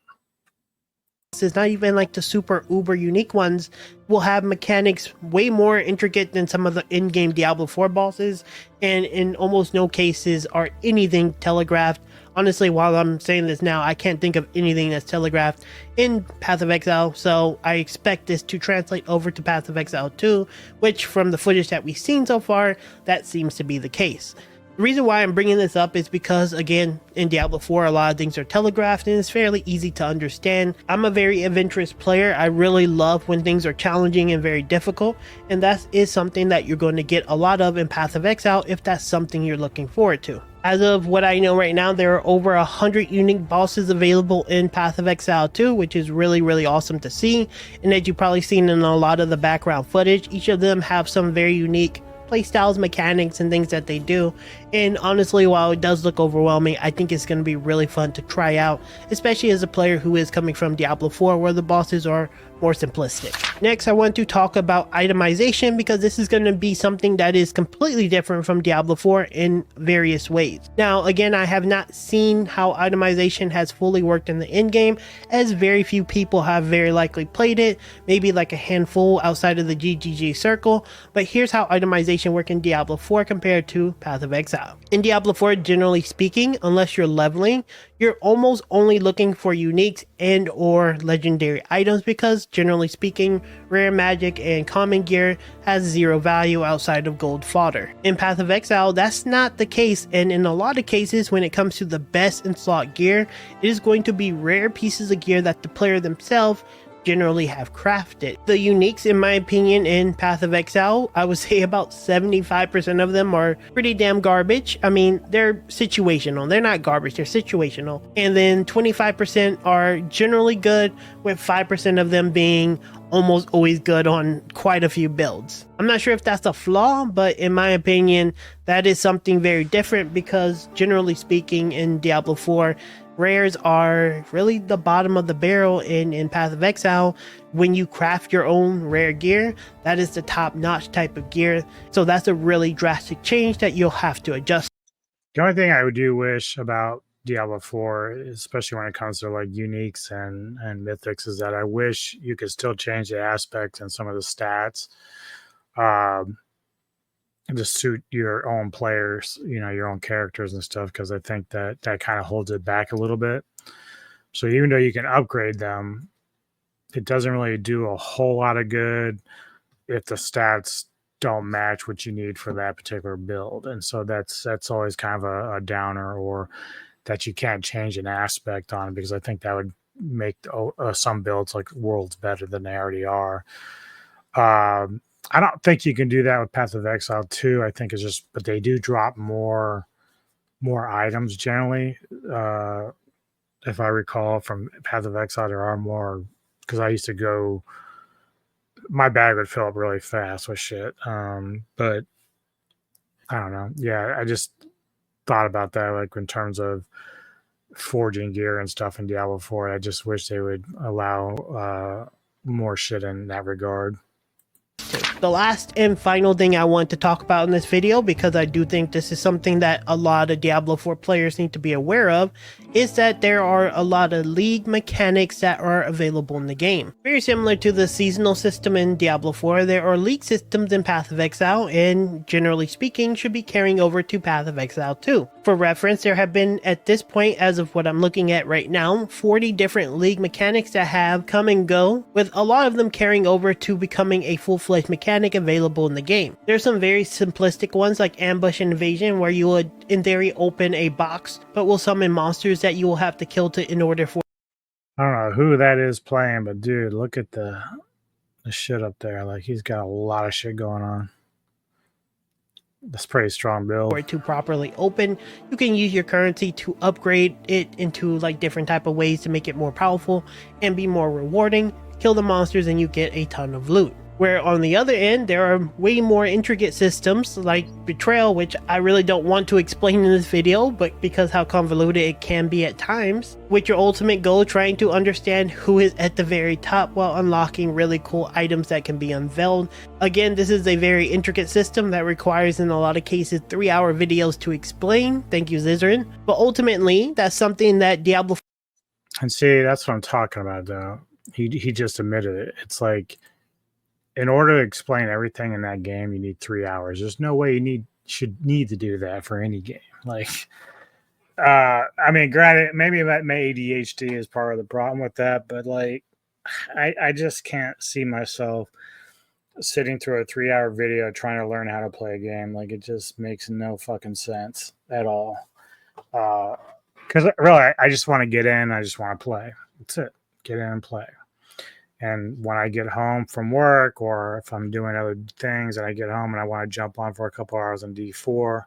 It's not even like the super uber unique ones will have mechanics way more intricate than some of the in-game Diablo 4 bosses, and in almost no cases are anything telegraphed. Honestly, while I'm saying this now, I can't think of anything that's telegraphed in Path of Exile, so I expect this to translate over to Path of Exile 2, which from the footage that we've seen so far, that seems to be the case. The reason why I'm bringing this up is because, again, in Diablo 4, a lot of things are telegraphed and it's fairly easy to understand. I'm a very adventurous player. I really love when things are challenging and very difficult, and that is something that you're going to get a lot of in Path of Exile if that's something you're looking forward to. As of what I know right now, there are over 100 unique bosses available in Path of Exile 2, which is really awesome to see. And as you've probably seen in a lot of the background footage, each of them have some very unique playstyles, mechanics, and things that they do. And honestly, while it does look overwhelming, I think it's going to be really fun to try out, especially as a player who is coming from Diablo 4 where the bosses are more simplistic. Next, I want to talk about itemization, because this is going to be something that is completely different from Diablo 4 in various ways. Now, again, I have not seen how itemization has fully worked in the in-game, as very few people have very likely played it, maybe like a handful outside of the GGG circle, but here's how itemization works in Diablo 4 compared to Path of Exile. In Diablo 4, generally speaking, unless you're leveling, you're almost only looking for uniques and or legendary items, because generally speaking, rare magic and common gear has zero value outside of gold fodder. In Path of Exile, that's not the case, and in a lot of cases when it comes to the best in slot gear, it is going to be rare pieces of gear that the player themselves generally have crafted. The uniques, in my opinion, in Path of Exile, I would say about 75% of them are pretty damn garbage. I mean, they're situational. They're not garbage, they're situational. And then 25% are generally good, with 5% of them being almost always good on quite a few builds. I'm not sure if that's a flaw, but in my opinion, that is something very different, because generally speaking in Diablo 4, rares are really the bottom of the barrel. In Path of Exile, when you craft your own rare gear, that is the top-notch type of gear. So that's a really drastic change that you'll have to adjust. The only thing I would do wish about Diablo 4, especially when it comes to like uniques and mythics, is that I wish you could still change the aspects and some of the stats to suit your own players, you know, your own characters and stuff, because I think that kind of holds it back a little bit. So even though you can upgrade them, it doesn't really do a whole lot of good if the stats don't match what you need for that particular build. And so that's always kind of a downer, or that you can't change an aspect on, because I think that would make some builds like worlds better than they already are. I don't think you can do that with Path of Exile 2. I think it's just, but they do drop more items generally. If I recall from Path of Exile, there are more, because I used to go, my bag would fill up really fast with shit. But I don't know. Yeah, I just thought about that, like in terms of forging gear and stuff in Diablo 4. I just wish they would allow more shit in that regard. The last and final thing I want to talk about in this video, because I do think this is something that a lot of Diablo 4 players need to be aware of, is that there are a lot of league mechanics that are available in the game. Very similar to the seasonal system in Diablo 4, there are league systems in Path of Exile, and generally speaking should be carrying over to Path of Exile 2. For reference, there have been, at this point, as of what I'm looking at right now, 40 different league mechanics that have come and go, with a lot of them carrying over to becoming a full-fledged mechanic available in the game. There's some very simplistic ones like ambush and invasion, where you would in theory open a box but will summon monsters that you will have to kill in order for. I don't know who that is playing, but dude, look at the shit up there. Like, he's got a lot of shit going on. That's pretty strong build. To properly open, you can use your currency to upgrade it into like different type of ways to make it more powerful and be more rewarding. Kill the monsters and you get a ton of loot. Where on the other end, there are way more intricate systems like Betrayal, which I really don't want to explain in this video, but because how convoluted it can be at times, with your ultimate goal trying to understand who is at the very top while unlocking really cool items that can be unveiled. Again, this is a very intricate system that requires in a lot of cases 3-hour videos to explain. Thank you, Zizarin. But ultimately, that's something that Diablo. And see, that's what I'm talking about, though. he just admitted it. It's like, in order to explain everything in that game, you need 3 hours. There's no way you should need to do that for any game. Like, I mean, granted, maybe my ADHD is part of the problem with that, but like, I just can't see myself sitting through a 3 hour video trying to learn how to play a game. Like, it just makes no fucking sense at all. Because really, I just want to get in. I just want to play. That's it. Get in and play. And when I get home from work, or if I'm doing other things and I get home and I want to jump on for a couple hours on D4,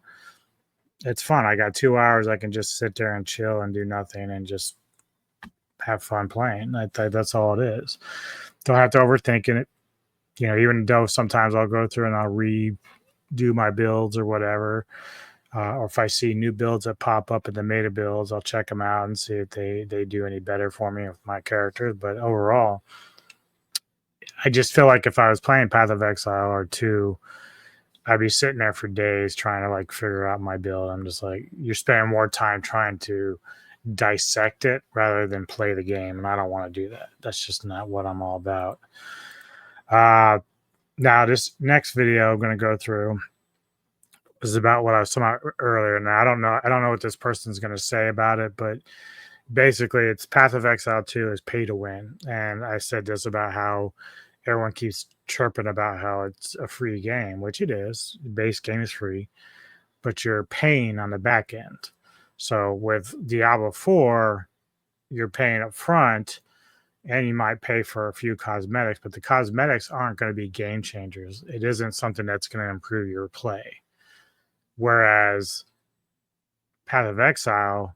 it's fun. I got 2 hours. I can just sit there and chill and do nothing and just have fun playing. That's all it is. Don't have to overthink it. You know, even though sometimes I'll go through and I'll redo my builds or whatever. Or if I see new builds that pop up in the meta builds, I'll check them out and see if they do any better for me with my characters. But overall, I just feel like if I was playing Path of Exile or 2, I'd be sitting there for days trying to like figure out my build. I'm just like, you're spending more time trying to dissect it rather than play the game, and I don't want to do that. That's just not what I'm all about. Now this next video I'm going to go through is about what I was talking about earlier. Now I don't know what this person's going to say about it, but basically it's Path of Exile 2 is pay to win. And I said this about how everyone keeps chirping about how it's a free game, which it is. The base game is free, but you're paying on the back end. So with Diablo 4, you're paying up front, and you might pay for a few cosmetics, but the cosmetics aren't going to be game changers. It isn't something that's going to improve your play. Whereas Path of Exile,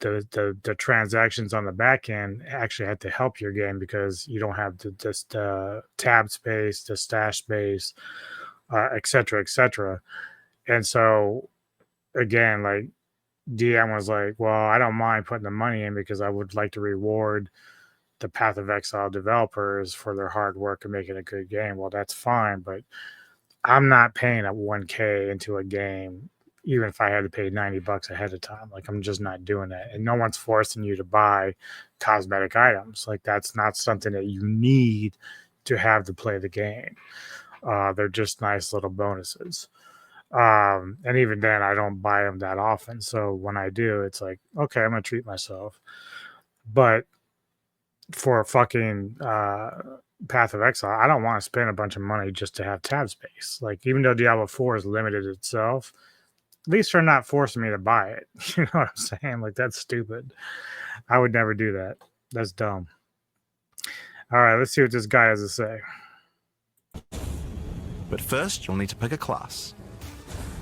the transactions on the back end actually have to help your game because you don't have the tab space, the stash space, et cetera, et cetera. And so, again, like, DM was like, well, I don't mind putting the money in because I would like to reward the Path of Exile developers for their hard work and making a good game. Well, that's fine, but I'm not paying up 1K into a game, even if I had to pay $90 ahead of time. Like, I'm just not doing that. And no one's forcing you to buy cosmetic items. Like, that's not something that you need to have to play the game. They're just nice little bonuses. And even then, I don't buy them that often. So when I do, it's like, okay, I'm going to treat myself. But for fucking Path of Exile, I don't want to spend a bunch of money just to have tab space. Like, even though Diablo 4 is limited itself, at least they're not forcing me to buy it. You know what I'm saying? Like, that's stupid. I would never do that. That's dumb. All right, let's see what this guy has to say. But first, you'll need to pick a class.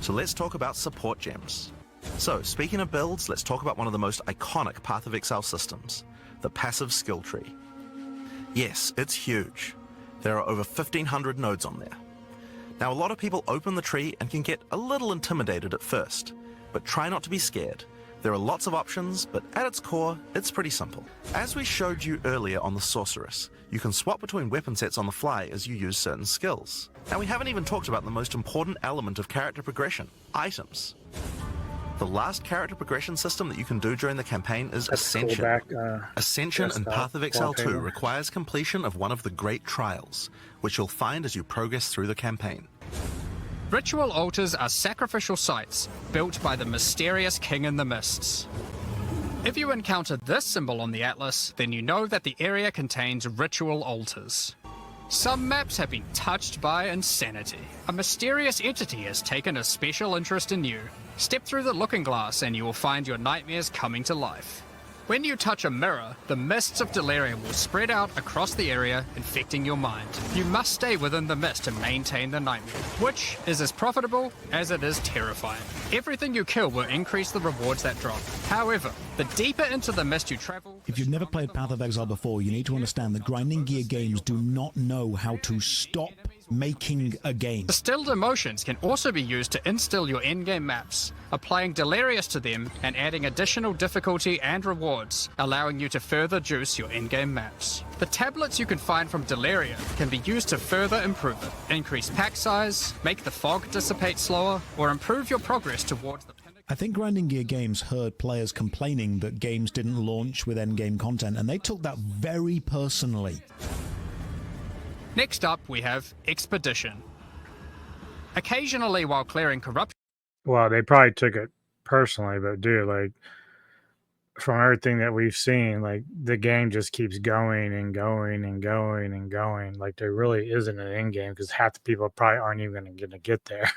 So let's talk about support gems. So, speaking of builds, let's talk about one of the most iconic Path of Exile systems, the passive skill tree. Yes, it's huge. There are over 1,500 nodes on there. Now, a lot of people open the tree and can get a little intimidated at first, but try not to be scared. There are lots of options, but at its core, it's pretty simple. As we showed you earlier on the Sorceress, you can swap between weapon sets on the fly as you use certain skills. Now, we haven't even talked about the most important element of character progression, items. The last character progression system that you can do during the campaign is Ascension. Ascension in Path of Exile 2 requires completion of one of the Great Trials, which you'll find as you progress through the campaign. Ritual altars are sacrificial sites built by the mysterious King in the Mists. If you encounter this symbol on the atlas, then you know that the area contains ritual altars. Some maps have been touched by insanity. A mysterious entity has taken a special interest in you. Step through the looking glass and you will find your nightmares coming to life. When you touch a mirror, the mists of delirium will spread out across the area, infecting your mind. You must stay within the mist to maintain the nightmare, which is as profitable as it is terrifying. Everything you kill will increase the rewards that drop. However, the deeper into the mist you travel... If you've never played Path of Exile before, you need to understand that grinding gear games do not know how to stop making a game. Distilled emotions can also be used to instill your endgame maps, applying Delirious to them and adding additional difficulty and rewards, allowing you to further juice your endgame maps. The tablets you can find from Deliria can be used to further improve it, increase pack size, make the fog dissipate slower, or improve your progress towards the pinnacle. I think Grinding Gear Games heard players complaining that games didn't launch with endgame content, and they took that very personally. Next up, we have Expedition. Occasionally, while clearing corruption... Well, they probably took it personally, but dude, like, from everything that we've seen, like, the game just keeps going and going and going and going. Like, there really isn't an end game because half the people probably aren't even going to get there.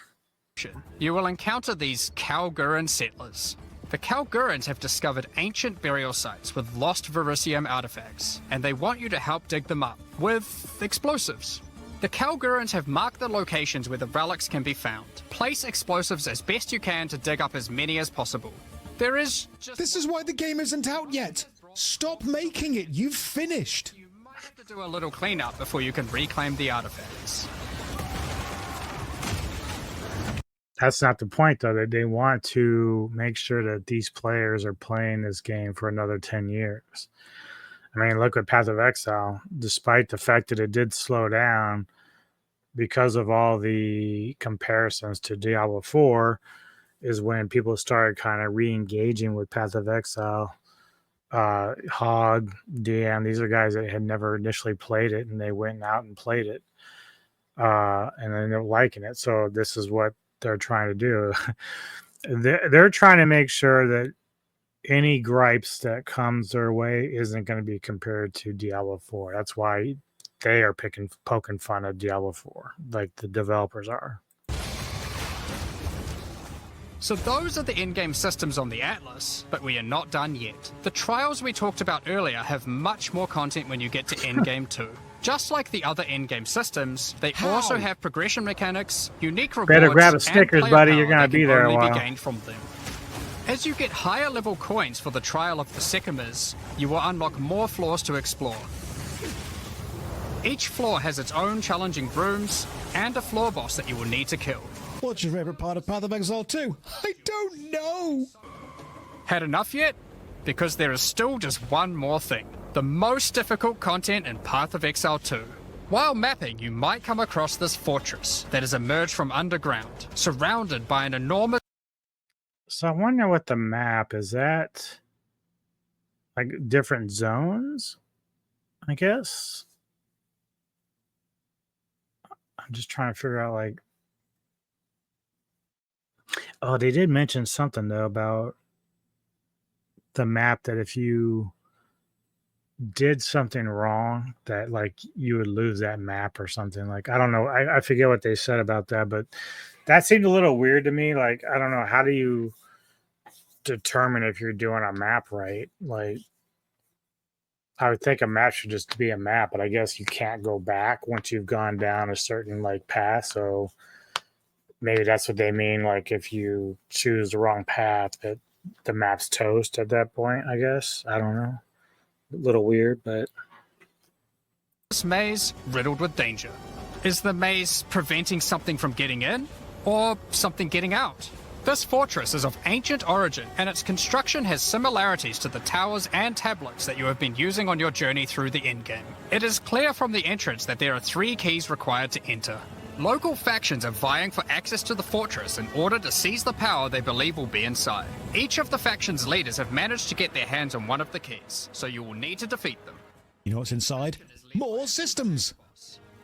You will encounter these Kalguran settlers. The Kalgurans have discovered ancient burial sites with lost Verisium artifacts, and they want you to help dig them up with explosives. The Kalgurans have marked the locations where the relics can be found. Place explosives as best you can to dig up as many as possible. There is just... This is why the game isn't out yet! Stop making it! You've finished! You might have to do a little cleanup before you can reclaim the artifacts. That's not the point, though. That they want to make sure that these players are playing this game for another 10 years. I mean, look at Path of Exile. Despite the fact that it did slow down because of all the comparisons to Diablo 4, is when people started kind of re-engaging with Path of Exile. Hog, DM, these are guys that had never initially played it, and they went out and played it. And then they're liking it. So this is what they're trying to do. They're trying to make sure that any gripes that comes their way isn't going to be compared to Diablo 4. That's why they are poking fun at Diablo 4, like the developers are. So those are the in-game systems on the Atlas, but we are not done yet. The trials we talked about earlier have much more content when you get to endgame 2. Just like the other endgame systems, they also have progression mechanics, unique rewards, better grab a Snickers, and buddy. player You're going power to be that there can a only while. be gained from them. As you get higher level coins for the Trial of the Sycamores, you will unlock more floors to explore. Each floor has its own challenging rooms and a floor boss that you will need to kill. What's your favorite part of Path of Exile 2? I don't know! Had enough yet? Because there is still just one more thing. The most difficult content in Path of Exile 2. While mapping, you might come across this fortress that has emerged from underground, surrounded by an enormous... So I wonder what the map is. That like different zones, I guess. I'm just trying to figure out, like, oh, they did mention something though about the map, that if you did something wrong, that like you would lose that map or something. Like, I don't know. I forget what they said about that, but that seemed a little weird to me. Like, I don't know, how do you determine if you're doing a map right? Like, I would think a map should just be a map, but I guess you can't go back once you've gone down a certain like path. So maybe that's what they mean. Like, if you choose the wrong path, that the map's toast at that point, I guess. I don't know. A little weird, but This maze riddled with danger. Is the maze preventing something from getting in, or something getting out? This fortress is of ancient origin, and its construction has similarities to the towers and tablets that you have been using on your journey through the endgame. It is clear from the entrance that there are 3 keys required to enter. Local factions are vying for access to the fortress in order to seize the power they believe will be inside. Each of the faction's leaders have managed to get their hands on one of the keys, so you will need to defeat them. You know what's inside? More systems!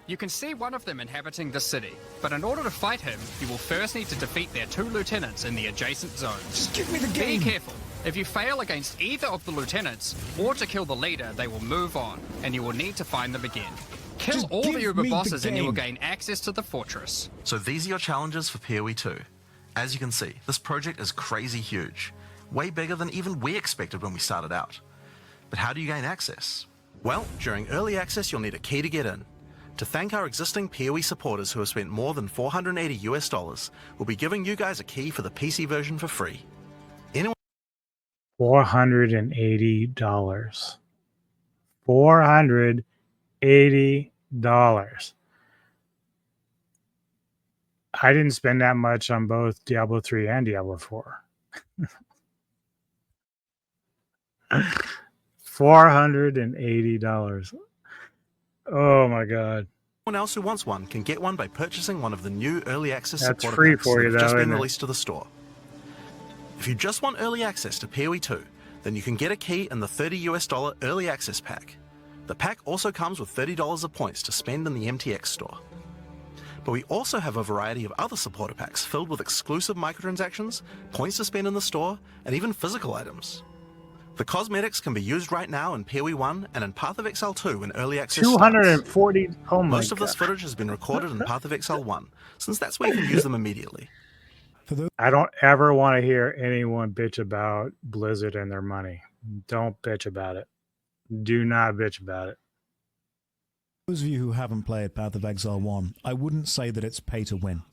You can see one of them inhabiting the city, but in order to fight him, you will first need to defeat their 2 lieutenants in the adjacent zones. Just give me the Be game! careful. If you fail against either of the lieutenants, or to kill the leader, they will move on, and you will need to find them again. Kill Just all the give Uber me the bosses and you will game. gain access to the fortress. So these are your challenges for PoE 2. As you can see, this project is crazy huge. Way bigger than even we expected when we started out. But how do you gain access? Well, during early access you'll need a key to get in. To thank our existing PoE supporters who have spent more than $480 US, we'll be giving you guys a key for the PC version for free. Anyone $480. $480. I didn't spend that much on both Diablo 3 and Diablo 4. $480. Oh my god. Anyone else who wants one can get one by purchasing one of the new early access That's supporter free packs for that you have just though, been isn't it? released to the store. If you just want early access to PoE 2, then you can get a key in the $30 early access pack. The pack also comes with $30 of points to spend in the MTX store. But we also have a variety of other supporter packs filled with exclusive microtransactions, points to spend in the store, and even physical items. The cosmetics can be used right now in PoE 1 and in Path of Exile 2 in early access 240. Oh my Most of this footage has been recorded in Path of Exile 1, since that's where you can use them immediately. I don't ever want to hear anyone bitch about Blizzard and their money. Don't bitch about it. Do not bitch about it. Those of you who haven't played Path of Exile 1, I wouldn't say that it's pay to win.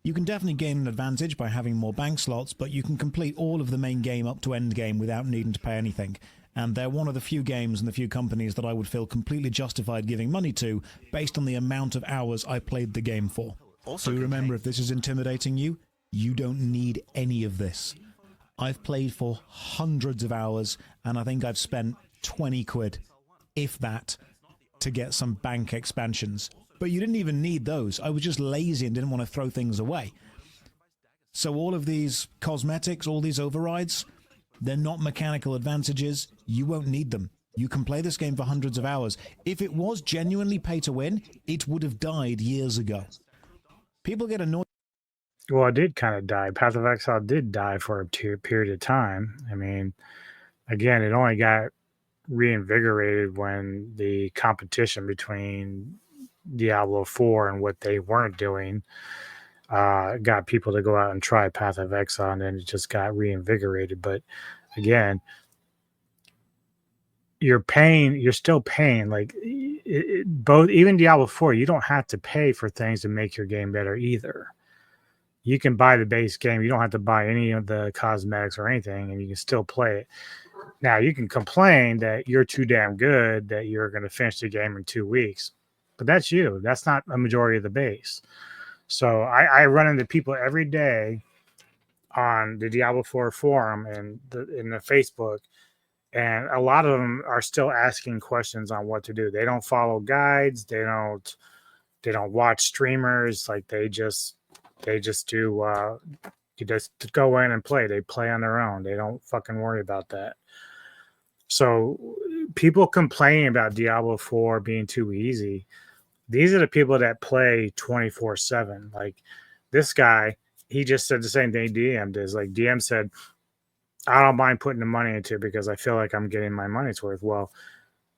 You can definitely gain an advantage by having more bank slots, but you can complete all of the main game up to end game without needing to pay anything. And they're one of the few games and the few companies that I would feel completely justified giving money to based on the amount of hours I played the game for. Also, do remember, if this is intimidating you, you don't need any of this. I've played for hundreds of hours, and I think I've spent 20 quid, if that, to get some bank expansions. But you didn't even need those. I was just lazy and didn't want to throw things away. So all of these cosmetics, all these overrides, they're not mechanical advantages. You won't need them. You can play this game for hundreds of hours. If it was genuinely pay to win, it would have died years ago. People get annoyed. Well, it did kind of die. Path of Exile did die for a period of time. I mean, again, it only got reinvigorated when the competition between Diablo 4 and what they weren't doing got people to go out and try Path of Exile, and then it just got reinvigorated. But again, you're still paying. Like both, even Diablo 4, you don't have to pay for things to make your game better either. You can buy the base game. You don't have to buy any of the cosmetics or anything, and you can still play it. Now, you can complain that you're too damn good, that you're going to finish the game in 2 weeks, but that's you. That's not a majority of the base. So I run into people every day on the Diablo 4 forum and in the Facebook, and a lot of them are still asking questions on what to do. They don't follow guides. They don't watch streamers. Like they just do. You just go in and play. They play on their own. They don't fucking worry about that. So people complaining about Diablo 4 being too easy. These are the people that play 24/7. Like this guy, he just said the same thing DM does. Like DM said, I don't mind putting the money into it because I feel like I'm getting my money's worth. Well,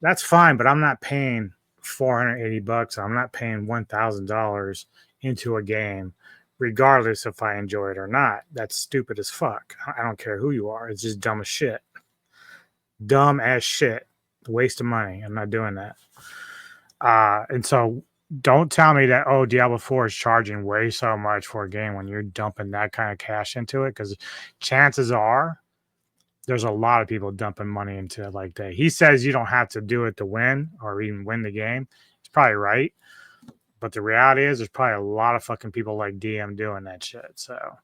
that's fine, but I'm not paying $480. I'm not paying $1,000 into a game, regardless if I enjoy it or not. That's stupid as fuck. I don't care who you are. It's just dumb as shit. Dumb as shit. Waste of money. I'm not doing that. And so don't tell me that, oh, Diablo 4 is charging way so much for a game when you're dumping that kind of cash into it, because chances are there's a lot of people dumping money into it like that. He says you don't have to do it to win or even win the game. He's probably right. But the reality is there's probably a lot of fucking people like DM doing that shit. So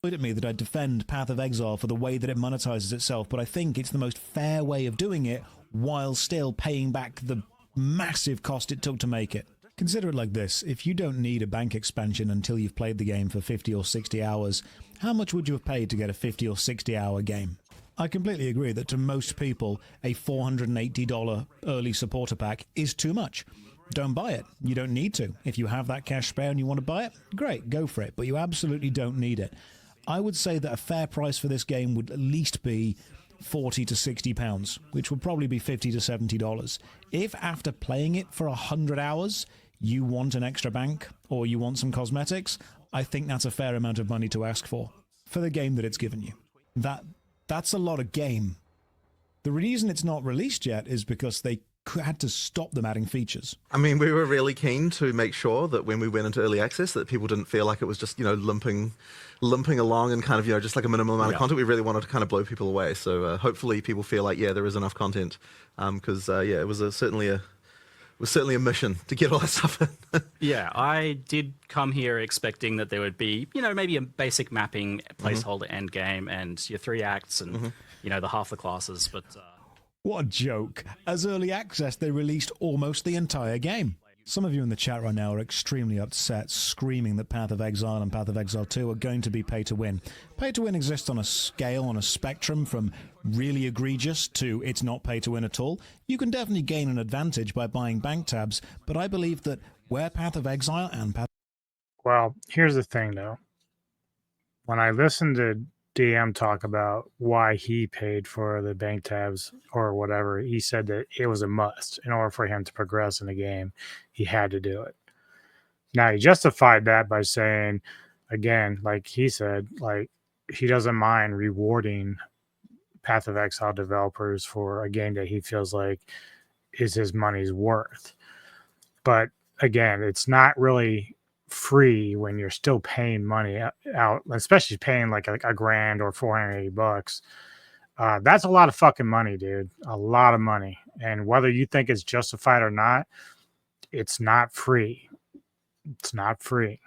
at me that I defend Path of Exile for the way that it monetizes itself, but I think it's the most fair way of doing it while still paying back the massive cost it took to make it. Consider it like this. If you don't need a bank expansion until you've played the game for 50 or 60 hours, how much would you have paid to get a 50 or 60 hour game? I completely agree that to most people, a $480 early supporter pack is too much. Don't buy it. You don't need to. If you have that cash spare and you want to buy it, great, go for it. But you absolutely don't need it. I would say that a fair price for this game would at least be £40 to £60, which would probably be $50 to $70. If after playing it for 100 hours, you want an extra bank or you want some cosmetics, I think that's a fair amount of money to ask for the game that it's given you. That's a lot of game. The reason it's not released yet is because they had to stop them adding features. I mean, we were really keen to make sure that when we went into early access that people didn't feel like it was just, limping along and kind of, just like a minimal amount of content. We really wanted to kind of blow people away. So hopefully people feel like, yeah, there is enough content. Because, it was certainly a mission to get all that stuff in. Yeah, I did come here expecting that there would be, maybe a basic mapping placeholder end game and your 3 acts and, the half the classes, but... What a joke. As early access, they released almost the entire game. Some of you in the chat right now are extremely upset, screaming that Path of Exile and Path of Exile 2 are going to be pay-to-win. Pay-to-win exists on a scale, on a spectrum, from really egregious to it's not pay-to-win at all. You can definitely gain an advantage by buying bank tabs, but I believe that where Path of Exile and Path... Well, here's the thing, though. When I listened to DM talk about why he paid for the bank tabs or whatever, he said that it was a must in order for him to progress in the game. He had to do it. Now, he justified that by saying, again, like he said, like he doesn't mind rewarding Path of Exile developers for a game that he feels like is his money's worth. But again, it's not really free when you're still paying money out, especially paying like a grand or $480. That's a lot of fucking money, dude. A lot of money. And whether you think it's justified or not, it's not free. It's not free.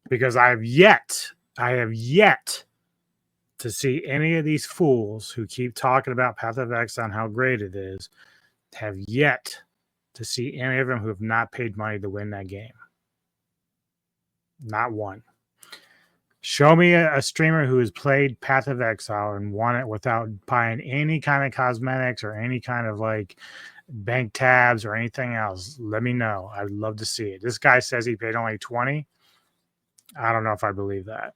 Because I have yet to see any of these fools who keep talking about Path of Exile and how great it is, have yet to see any of them who have not paid money to win that game. Not one. Show me a streamer who has played Path of Exile and won it without buying any kind of cosmetics or any kind of like bank tabs or anything else. Let me know. I'd love to see it. This guy says he paid only 20. I don't know if I believe that.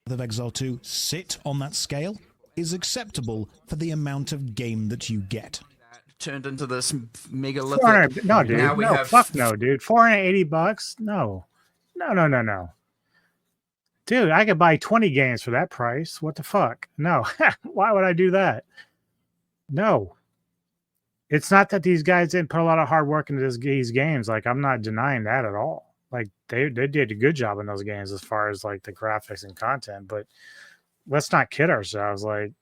Path of Exile 2 sit on that scale is acceptable for the amount of game that you get. Turned into this megalithic. No, dude. Now we no, have fuck no, dude. $480? No. No. Dude, I could buy 20 games for that price. What the fuck? No. Why would I do that? No. It's not that these guys didn't put a lot of hard work into these games. Like, I'm not denying that at all. Like, they did a good job in those games as far as like the graphics and content. But let's not kid ourselves. Like,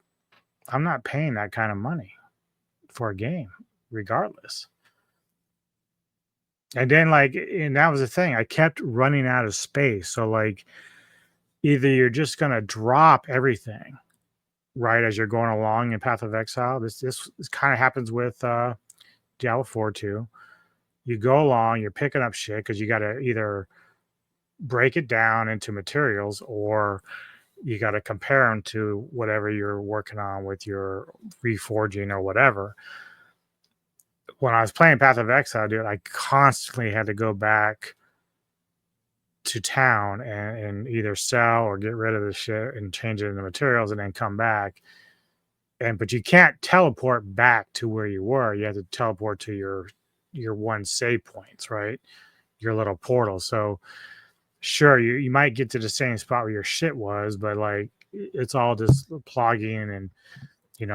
I'm not paying that kind of money for a game, regardless. And then, like, and that was the thing. I kept running out of space. So, like, either you're just gonna drop everything, right, as you're going along in Path of Exile. This kind of happens with Diablo 4 too. You go along, you're picking up shit because you got to either break it down into materials or you got to compare them to whatever you're working on with your reforging or whatever. When I was playing Path of Exile, dude, I constantly had to go back to town and either sell or get rid of the shit and change it into materials and then come back. But you can't teleport back to where you were. You have to teleport to your one save points, right? Your little portal. So sure, you might get to the same spot where your shit was, but like it's all just plugging and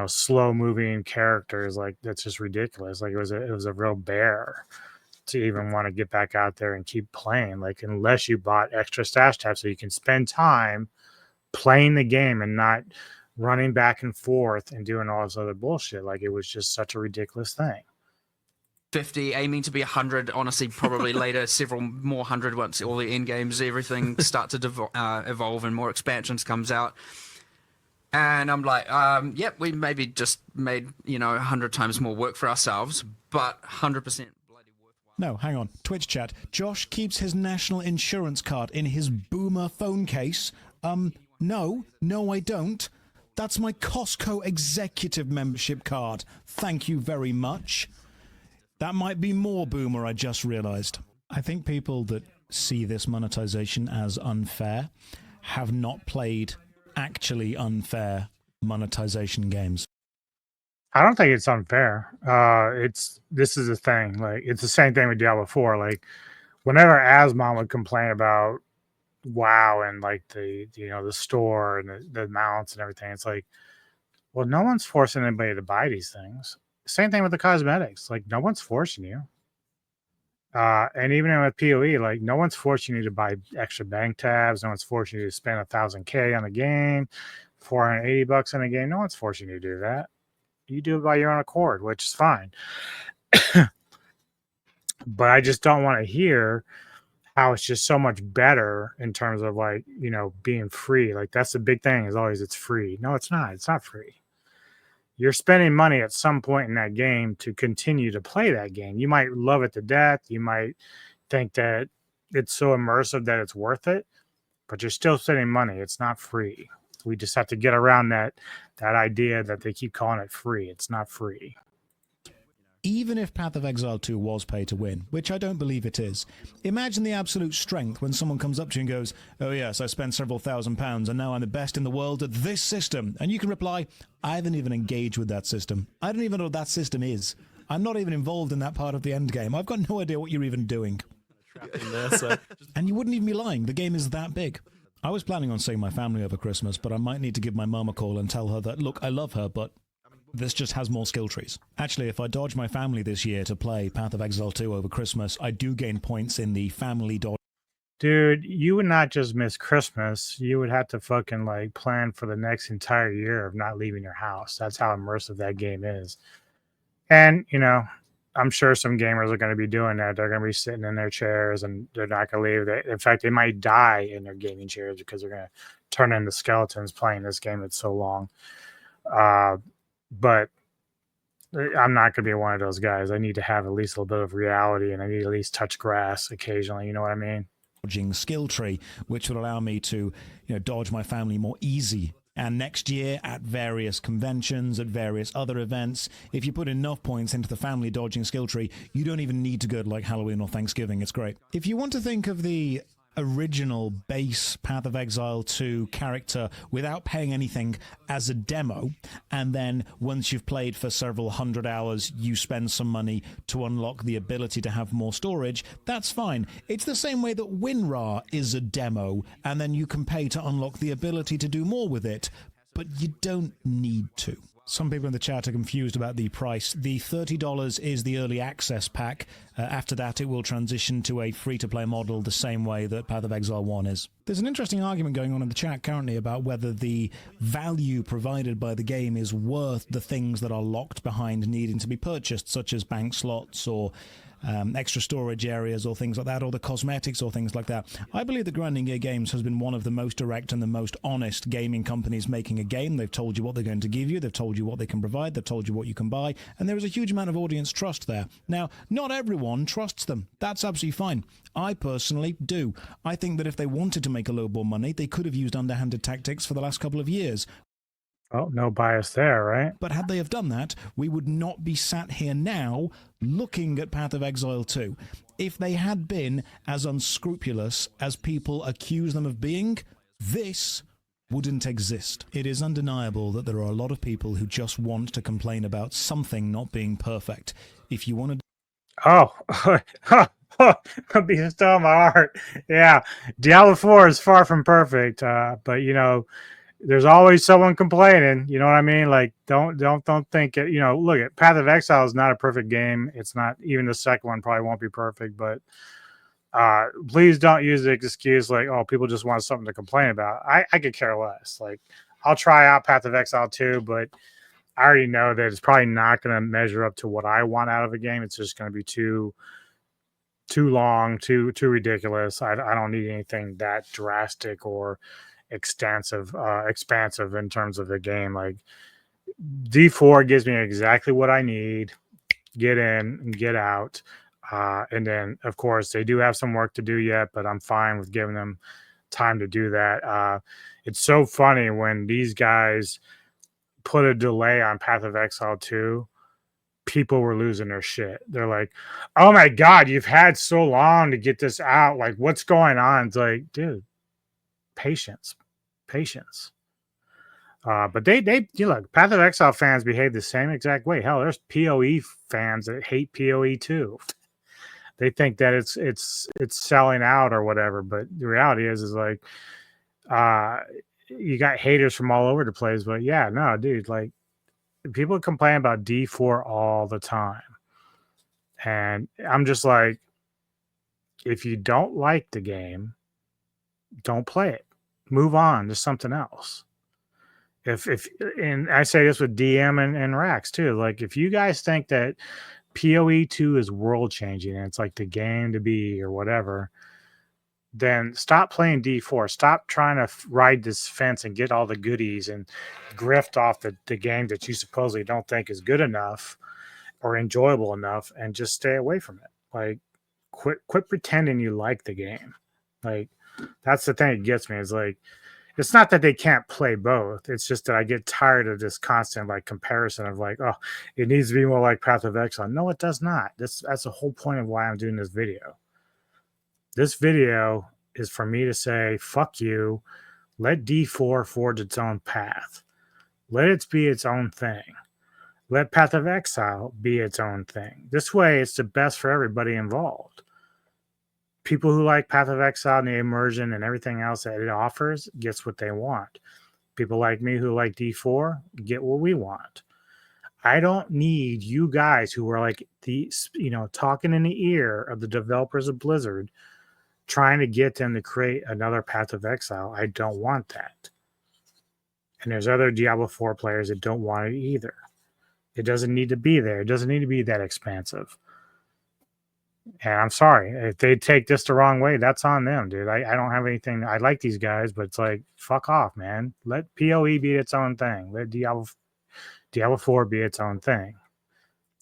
slow moving characters. Like that's just ridiculous. Like it was a real bear to even want to get back out there and keep playing. Like unless you bought extra stash tabs so you can spend time playing the game and not running back and forth and doing all this other bullshit. Like it was just such a ridiculous thing. 50, aiming to be 100. Honestly, probably later, several more hundred once all the end games, everything start to evolve and more expansions comes out. And I'm like, yep, we maybe just made 100 times more work for ourselves, but 100% bloody worthwhile. No, hang on. Twitch chat. Josh keeps his national insurance card in his boomer phone case. No, I don't. That's my Costco executive membership card. Thank you very much. That might be more boomer, I just realized. I think people that see this monetization as unfair have not played actually unfair monetization games. I don't think it's unfair. This is the thing. Like it's the same thing with Diablo 4. Like whenever Asmon would complain about WoW and like the store and the mounts and everything, it's like, well, no one's forcing anybody to buy these things. Same thing with the cosmetics. Like no one's forcing you. And even with PoE, like no one's forcing you to buy extra bank tabs. No one's forcing you to spend 1,000K on the game, $480 on a game. No one's forcing you to do that. You do it by your own accord, which is fine. But I just don't want to hear how it's just so much better in terms of like, being free. Like that's the big thing is always it's free. No, it's not. It's not free. you're spending money at some point in that game to continue to play that game. You might love it to death. You might think that it's so immersive that it's worth it, but you're still spending money. It's not free. We just have to get around that idea that they keep calling it free. It's not free. Even if Path of Exile 2 was pay to win, which I don't believe it is, imagine the absolute strength when someone comes up to you and goes, "Oh yes, I spent several £1,000s and now I'm the best in the world at this system." And you can reply, "I haven't even engaged with that system. I don't even know what that system is. I'm not even involved in that part of the end game. I've got no idea what you're even doing." And you wouldn't even be lying. The game is that big. I was planning on seeing my family over Christmas, but I might need to give my mum a call and tell her that, look, I love her, but this just has more skill trees. Actually, if I dodge my family this year to play Path of Exile 2 over Christmas, I do gain points in the family dodge. Dude, you would not just miss Christmas. You would have to fucking like plan for the next entire year of not leaving your house. That's how immersive that game is. And, you know, I'm sure some gamers are going to be doing that. They're going to be sitting in their chairs and they're not going to leave. In fact, they might die in their gaming chairs because they're going to turn into skeletons playing this game that's so long. But I'm not going to be one of those guys. I need to have at least a little bit of reality, and I need to at least touch grass occasionally. You know what I mean? Dodging skill tree, which would allow me to, dodge my family more easy. And next year, at various conventions, at various other events, if you put enough points into the family dodging skill tree, you don't even need to go to like Halloween or Thanksgiving. It's great. If you want to think of the original base Path of Exile 2 character without paying anything as a demo, and then once you've played for several hundred hours you spend some money to unlock the ability to have more storage, that's fine. It's the same way that WinRAR is a demo and then you can pay to unlock the ability to do more with it, but you don't need to. Some people in the chat are confused about the price. The $30 is the early access pack. After that, it will transition to a free-to-play model the same way that Path of Exile 1 is. There's an interesting argument going on in the chat currently about whether the value provided by the game is worth the things that are locked behind needing to be purchased, such as bank slots or extra storage areas or things like that, or the cosmetics or things like that. I believe that Grinding Gear Games has been one of the most direct and the most honest gaming companies making a game. They've told you what they're going to give you, they've told you what they can provide, they've told you what you can buy, and there is a huge amount of audience trust there. Now, not everyone trusts them. That's absolutely fine. I personally do. I think that if they wanted to make a low ball money, they could have used underhanded tactics for the last couple of years. Oh, no bias there, right? But had they have done that, we would not be sat here now looking at Path of Exile 2. If they had been as unscrupulous as people accuse them of being, this wouldn't exist. It is undeniable that there are a lot of people who just want to complain about something not being perfect. If you want to... Oh, being still in my heart. Yeah, Diablo 4 is far from perfect, but there's always someone complaining. You know what I mean? Like, don't think it. Look, at Path of Exile is not a perfect game. It's not. Even the second one probably won't be perfect. But please don't use the excuse like, oh, people just want something to complain about. I could care less. Like, I'll try out Path of Exile 2, but I already know that it's probably not going to measure up to what I want out of a game. It's just going to be too long, too ridiculous. I don't need anything that drastic or expansive in terms of the game. Like, D4 gives me exactly what I need. Get in and get out. And then, of course, they do have some work to do yet, but I'm fine with giving them time to do that. It's so funny when these guys put a delay on Path of Exile 2, people were losing their shit. They're like, oh my God, you've had so long to get this out. Like, what's going on? It's like, dude, patience. But they look, Path of Exile fans behave the same exact way. Hell, there's PoE fans that hate PoE too. They think that it's selling out or whatever. But the reality is like, you got haters from all over the place. But yeah, no, dude, like, people complain about D4 all the time. And I'm just like, if you don't like the game, don't play it. Move on to something else. And I say this with DM and Rax too. Like, if you guys think that PoE 2 is world changing and it's like the game to be or whatever, then stop playing D4. Stop trying to ride this fence and get all the goodies and grift off the game that you supposedly don't think is good enough or enjoyable enough, and just stay away from it. Like, quit pretending you like the game. Like, that's the thing that gets me, is like, it's not that they can't play both. It's just that I get tired of this constant like comparison of like, oh, it needs to be more like Path of Exile. No, it does not. That's the whole point of why I'm doing this video. This video is for me to say, fuck you. Let D4 forge its own path. Let it be its own thing. Let Path of Exile be its own thing. This way, it's the best for everybody involved. People who like Path of Exile and the immersion and everything else that it offers gets what they want. People like me who like D4 get what we want. I don't need you guys who are like talking in the ear of the developers of Blizzard, trying to get them to create another Path of Exile. I don't want that. And there's other Diablo 4 players that don't want it either. It doesn't need to be there. It doesn't need to be that expansive. And I'm sorry. If they take this the wrong way, that's on them, dude. I don't have anything. I like these guys, but it's like, fuck off, man. Let PoE be its own thing. Let Diablo 4 be its own thing.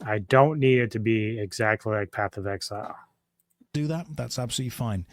I don't need it to be exactly like Path of Exile. Do that, that's absolutely fine.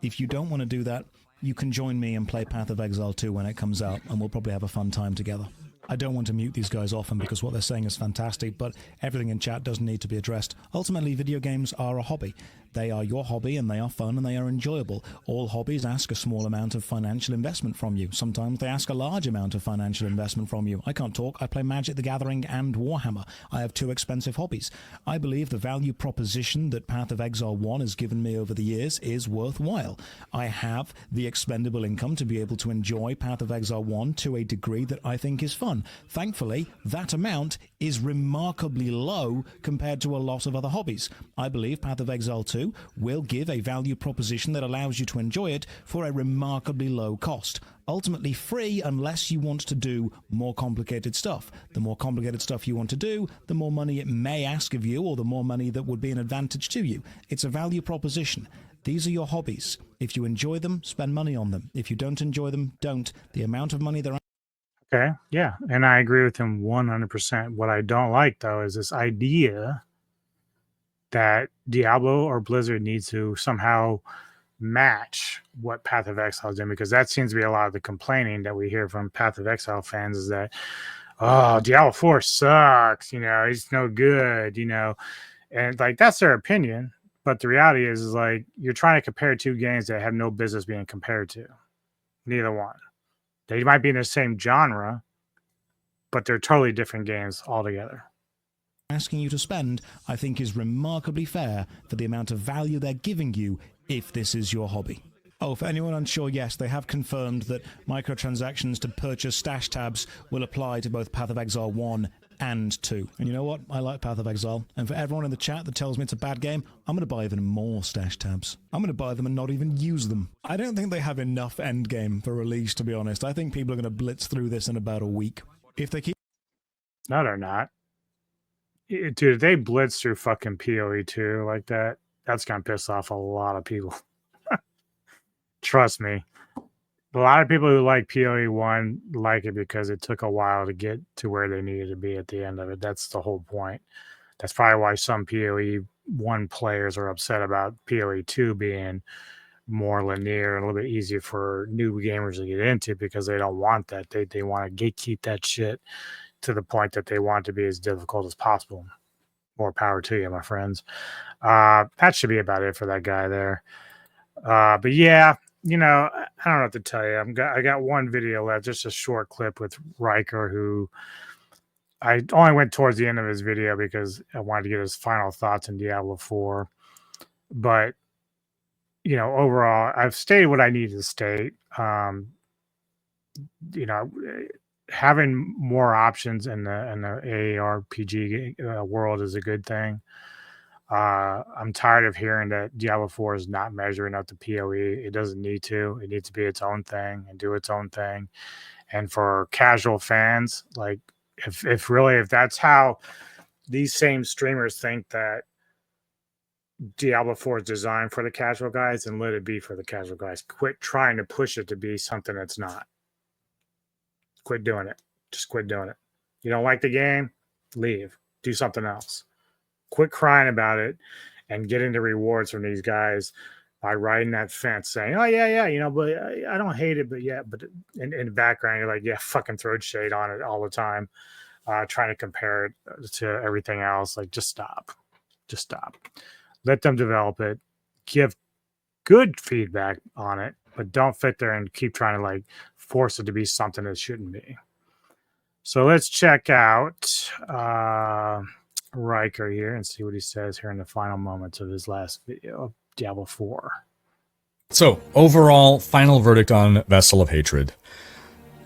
If you don't want to do that, you can join me and play Path of Exile 2 when it comes out, and we'll probably have a fun time together. I don't want to mute these guys often because what they're saying is fantastic, but everything in chat doesn't need to be addressed. Ultimately, video games are a hobby. They are your hobby, and they are fun, and they are enjoyable. All hobbies ask a small amount of financial investment from you. Sometimes they ask a large amount of financial investment from you. I can't talk. I play Magic the Gathering and Warhammer. I have two expensive hobbies. I believe the value proposition that Path of Exile 1 has given me over the years is worthwhile. I have the expendable income to be able to enjoy Path of Exile 1 to a degree that I think is fun. Thankfully, that amount is remarkably low compared to a lot of other hobbies. I believe Path of Exile 2 will give a value proposition that allows you to enjoy it for a remarkably low cost. Ultimately free unless you want to do more complicated stuff. The more complicated stuff you want to do, the more money it may ask of you, or the more money that would be an advantage to you. It's a value proposition. These are your hobbies. If you enjoy them, spend money on them. If you don't enjoy them, don't. The amount of money they're... Okay, yeah, and I agree with him 100%. What I don't like, though, is this idea that Diablo or Blizzard needs to somehow match what Path of Exile is doing, because that seems to be a lot of the complaining that we hear from Path of Exile fans, is that, oh, Diablo 4 sucks, it's no good, and like, that's their opinion. But the reality is like, you're trying to compare two games that have no business being compared to. Neither one. They might be in the same genre, but they're totally different games altogether. Asking you to spend, I think, is remarkably fair for the amount of value they're giving you if this is your hobby. Oh, for anyone unsure, yes, they have confirmed that microtransactions to purchase stash tabs will apply to both Path of Exile 1 and 2. And you know what? I like Path of Exile. And for everyone in the chat that tells me it's a bad game, I'm going to buy even more stash tabs. I'm going to buy them and not even use them. I don't think they have enough endgame for release, to be honest. I think people are going to blitz through this in about a week. If they keep... No, they're not. Dude, if they blitz through fucking PoE 2 like that, that's going to piss off a lot of people. Trust me. A lot of people who like PoE 1 like it because it took a while to get to where they needed to be at the end of it. That's the whole point. That's probably why some PoE 1 players are upset about PoE 2 being more linear and a little bit easier for new gamers to get into, because they don't want that. They want to gatekeep that shit to the point that they want it to be as difficult as possible. More power to you, my friends. That should be about it for that guy there. But yeah, I don't know what to tell you. I got one video left, just a short clip with Riker, who I only went towards the end of his video because I wanted to get his final thoughts on Diablo 4. But, overall, I've stated what I need to state. Having more options in the ARPG world is a good thing. I'm tired of hearing that Diablo 4 is not measuring up to PoE. It doesn't need to. It needs to be its own thing and do its own thing. And for casual fans, like if that's how these same streamers think that Diablo 4 is designed for the casual guys, and let it be for the casual guys. Quit trying to push it to be something it's not. Quit doing it. Just quit doing it. You don't like the game? Leave. Do something else. Quit crying about it and getting the rewards from these guys by riding that fence saying, oh, yeah, but I don't hate it, but yeah. But in the background, you're like, yeah, fucking throw shade on it all the time, trying to compare it to everything else. Like, just stop. Just stop. Let them develop it. Give good feedback on it, but don't sit there and keep trying to like force it to be something it shouldn't be. So let's check out Riker here and see what he says here in the final moments of his last video of Diablo 4. So, overall, final verdict on Vessel of Hatred.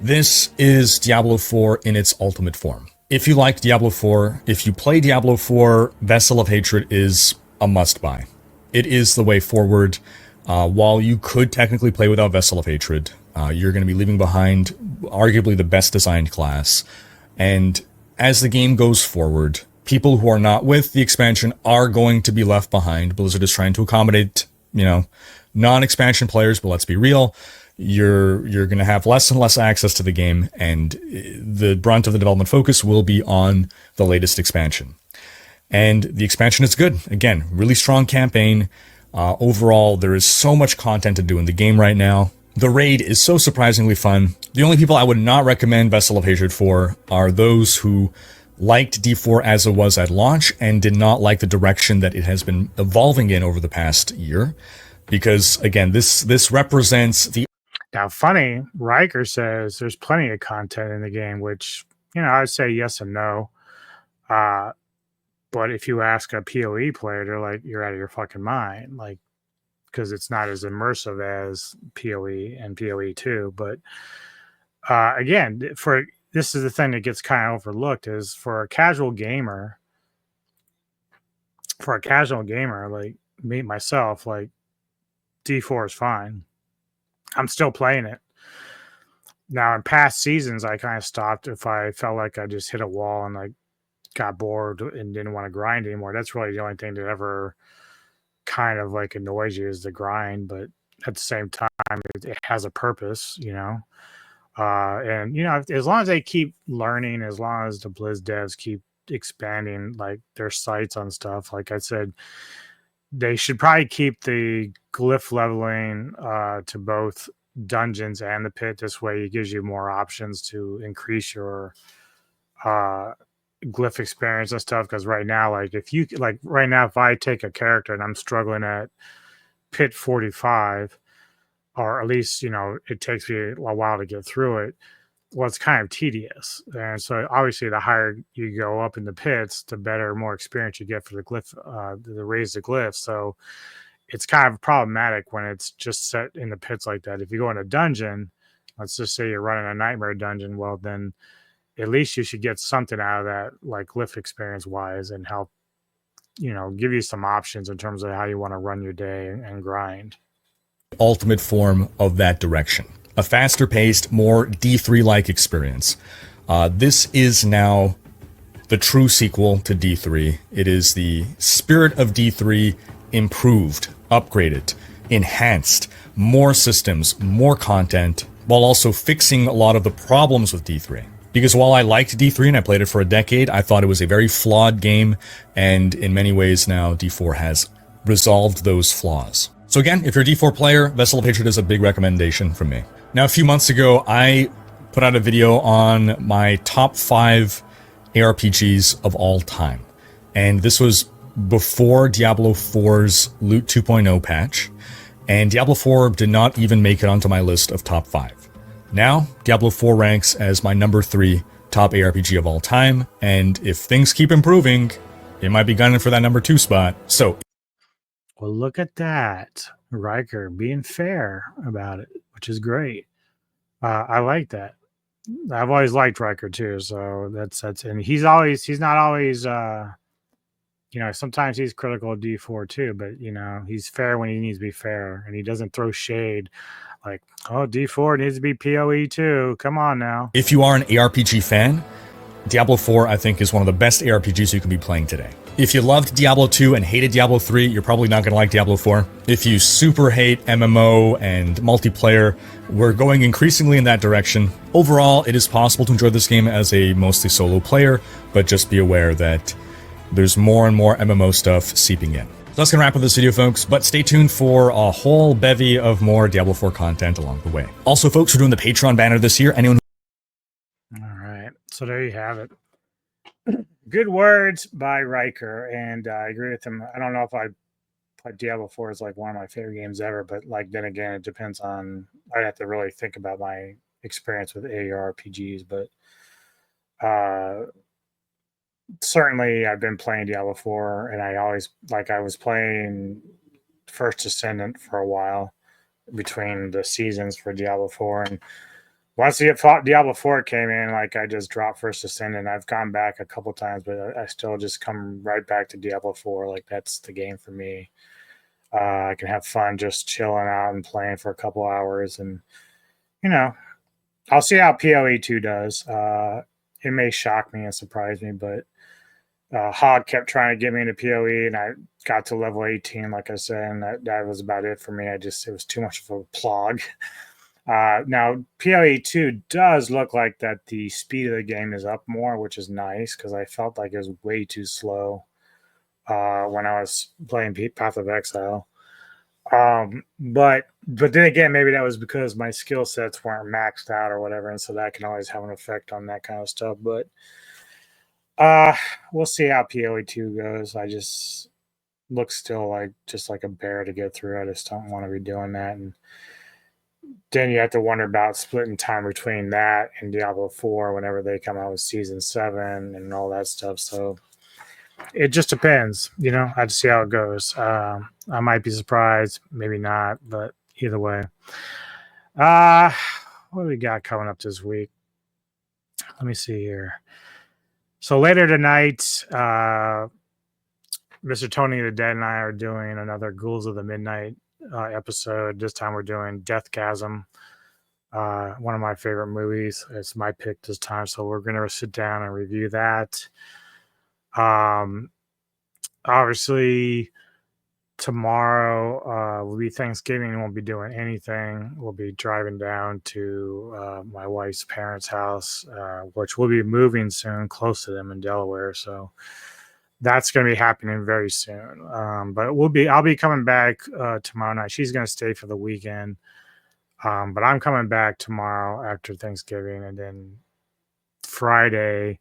This is Diablo 4 in its ultimate form. If you like Diablo 4, if you play Diablo 4, Vessel of Hatred is a must-buy. It is the way forward. While you could technically play without Vessel of Hatred, you're going to be leaving behind arguably the best designed class. And as the game goes forward, people who are not with the expansion are going to be left behind. Blizzard is trying to accommodate, non-expansion players, but let's be real. You're going to have less and less access to the game, and the brunt of the development focus will be on the latest expansion. And the expansion is good. Again, really strong campaign. Overall, there is so much content to do in the game right now. The raid is so surprisingly fun. The only people I would not recommend Vessel of Hatred for are those who liked D4 as it was at launch and did not like the direction that it has been evolving in over the past year. Because, again, this represents the... Now, funny, Riker says there's plenty of content in the game, which, I would say yes and no. But if you ask a PoE player, they're like, you're out of your fucking mind. Like, because it's not as immersive as PoE and PoE 2. But again, this is the thing that gets kind of overlooked is for a casual gamer, like me, myself, like D4 is fine. I'm still playing it. Now, in past seasons, I kind of stopped if I felt like I just hit a wall and like got bored and didn't want to grind anymore. That's really the only thing that ever kind of like annoys you is the grind, but at the same time it has a purpose, and as long as they keep learning, as long as the Blizz devs keep expanding like their sites on stuff, like I said, they should probably keep the glyph leveling to both dungeons and the pit. This way it gives you more options to increase your glyph experience and stuff, because right now if I take a character and I'm struggling at pit 45, or at least it takes me a while to get through it, well, it's kind of tedious. And so obviously the higher you go up in the pits, the more experience you get for the glyph, the raise the glyph. So it's kind of problematic when it's just set in the pits like that. If you go in a dungeon, let's just say you're running a nightmare dungeon, well then at least you should get something out of that, like glyph experience wise, and help, give you some options in terms of how you want to run your day and grind. Ultimate form of that direction. A faster paced, more D3-like experience. This is now the true sequel to D3. It is the spirit of D3 improved, upgraded, enhanced, more systems, more content, while also fixing a lot of the problems with D3. Because while I liked D3 and I played it for a decade, I thought it was a very flawed game, and in many ways now D4 has resolved those flaws. So again, if you're a D4 player, Vessel of Hatred is a big recommendation from me. Now, a few months ago, I put out a video on my top 5 ARPGs of all time. And this was before Diablo 4's Loot 2.0 patch, and Diablo 4 did not even make it onto my list of top 5. Now, Diablo 4 ranks as my number 3 top ARPG of all time, and if things keep improving, it might be gunning for that number 2 spot. So, well, look at that. Riker being fair about it, which is great. I like that. I've always liked Riker too, so that's and he's not always sometimes he's critical of D4 too, but he's fair when he needs to be fair, and he doesn't throw shade like, oh, D4 needs to be PoE too. Come on now. If you are an ARPG fan, Diablo 4 I think is one of the best ARPGs you can be playing today. If you loved Diablo 2 and hated Diablo 3, you're probably not going to like Diablo 4. If you super hate MMO and multiplayer, we're going increasingly in that direction. Overall, it is possible to enjoy this game as a mostly solo player, but just be aware that there's more and more MMO stuff seeping in. So that's going to wrap up this video, folks, but stay tuned for a whole bevy of more Diablo 4 content along the way. Also, folks, we're doing the Patreon banner this year. Anyone All right, so there you have it. Good words by Riker, and I agree with him. I don't know if I play Diablo 4 is like one of my favorite games ever, but like then again, it depends on. I'd have to really think about my experience with ARPGs, but certainly I've been playing Diablo 4, and I was playing First Ascendant for a while between the seasons for Diablo 4, and once Diablo 4 came in, like I just dropped First Ascendant. I've gone back a couple times, but I still just come right back to Diablo 4. Like that's the game for me. I can have fun just chilling out and playing for a couple hours, and I'll see how PoE 2 does. It may shock me and surprise me, but Hog kept trying to get me into PoE, and I got to level 18, like I said, and that was about it for me. It was too much of a plog. Now, PoE 2 does look like that the speed of the game is up more, which is nice, because I felt like it was way too slow when I was playing Path of Exile. But then again, maybe that was because my skill sets weren't maxed out or whatever, and so that can always have an effect on that kind of stuff. But we'll see how PoE 2 goes. I just look still like a bear to get through. I just don't want to be doing that, and then you have to wonder about splitting time between that and Diablo 4 whenever they come out with Season 7 and all that stuff. So it just depends, I have to see how it goes. I might be surprised, maybe not, but either way. What do we got coming up this week? Let me see here. So later tonight, Mr. Tony the Dead and I are doing another Ghouls of the Midnight episode. This time we're doing Deathgasm, one of my favorite movies. It's my pick this time, so we're gonna sit down and review that. Obviously tomorrow will be Thanksgiving. We won't be doing anything. We'll be driving down to my wife's parents' house, which will be moving soon, close to them in Delaware. So that's going to be happening very soon. But I'll be coming back tomorrow night. She's going to stay for the weekend. But I'm coming back tomorrow after Thanksgiving, and then Friday,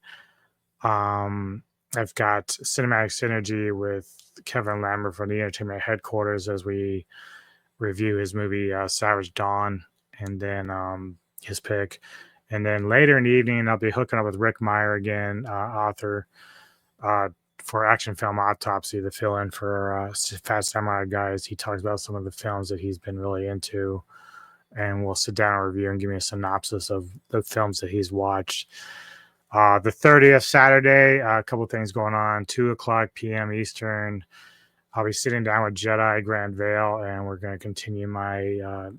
I've got Cinematic Synergy with Kevin Lambert from the Entertainment Headquarters as we review his movie Savage Dawn, and then his pick. And then later in the evening, I'll be hooking up with Rick Meyer again, author, for Action Film Autopsy, the fill-in for Fat Samurai Guys. He talks about some of the films that he's been really into, and we'll sit down and review and give me a synopsis of the films that he's watched. The 30th, Saturday, a couple things going on. 2:00 p.m. Eastern, I'll be sitting down with Jedi Grand Vale, and we're going to continue my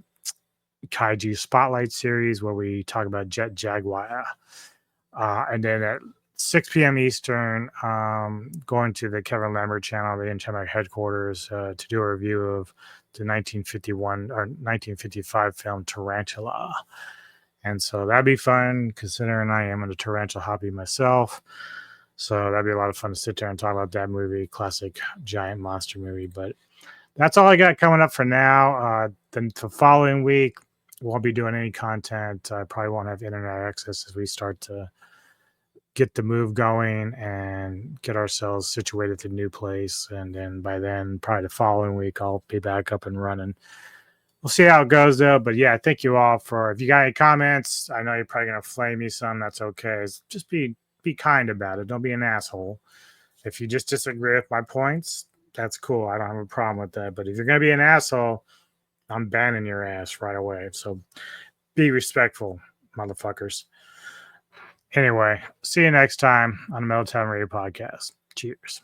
Kaiju Spotlight series where we talk about Jet Jaguar. And then at 6 p.m. Eastern, going to the Kevin Lambert channel, the Entertainment Headquarters, to do a review of the 1951 or 1955 film Tarantula. And so that'd be fun, considering I am in the tarantula hobby myself. So that'd be a lot of fun to sit there and talk about that movie, classic giant monster movie. But that's all I got coming up for now. Then the following week, won't be doing any content. I probably won't have internet access as we start to get the move going and get ourselves situated to a new place. And then by then, probably the following week, I'll be back up and running. We'll see how it goes, though. But yeah, thank you all for, if you got any comments, I know you're probably going to flame me some. That's okay. Just be kind about it. Don't be an asshole. If you just disagree with my points, that's cool. I don't have a problem with that. But if you're going to be an asshole, I'm banning your ass right away. So be respectful, motherfuckers. Anyway, see you next time on the Metal Town Radio Podcast. Cheers.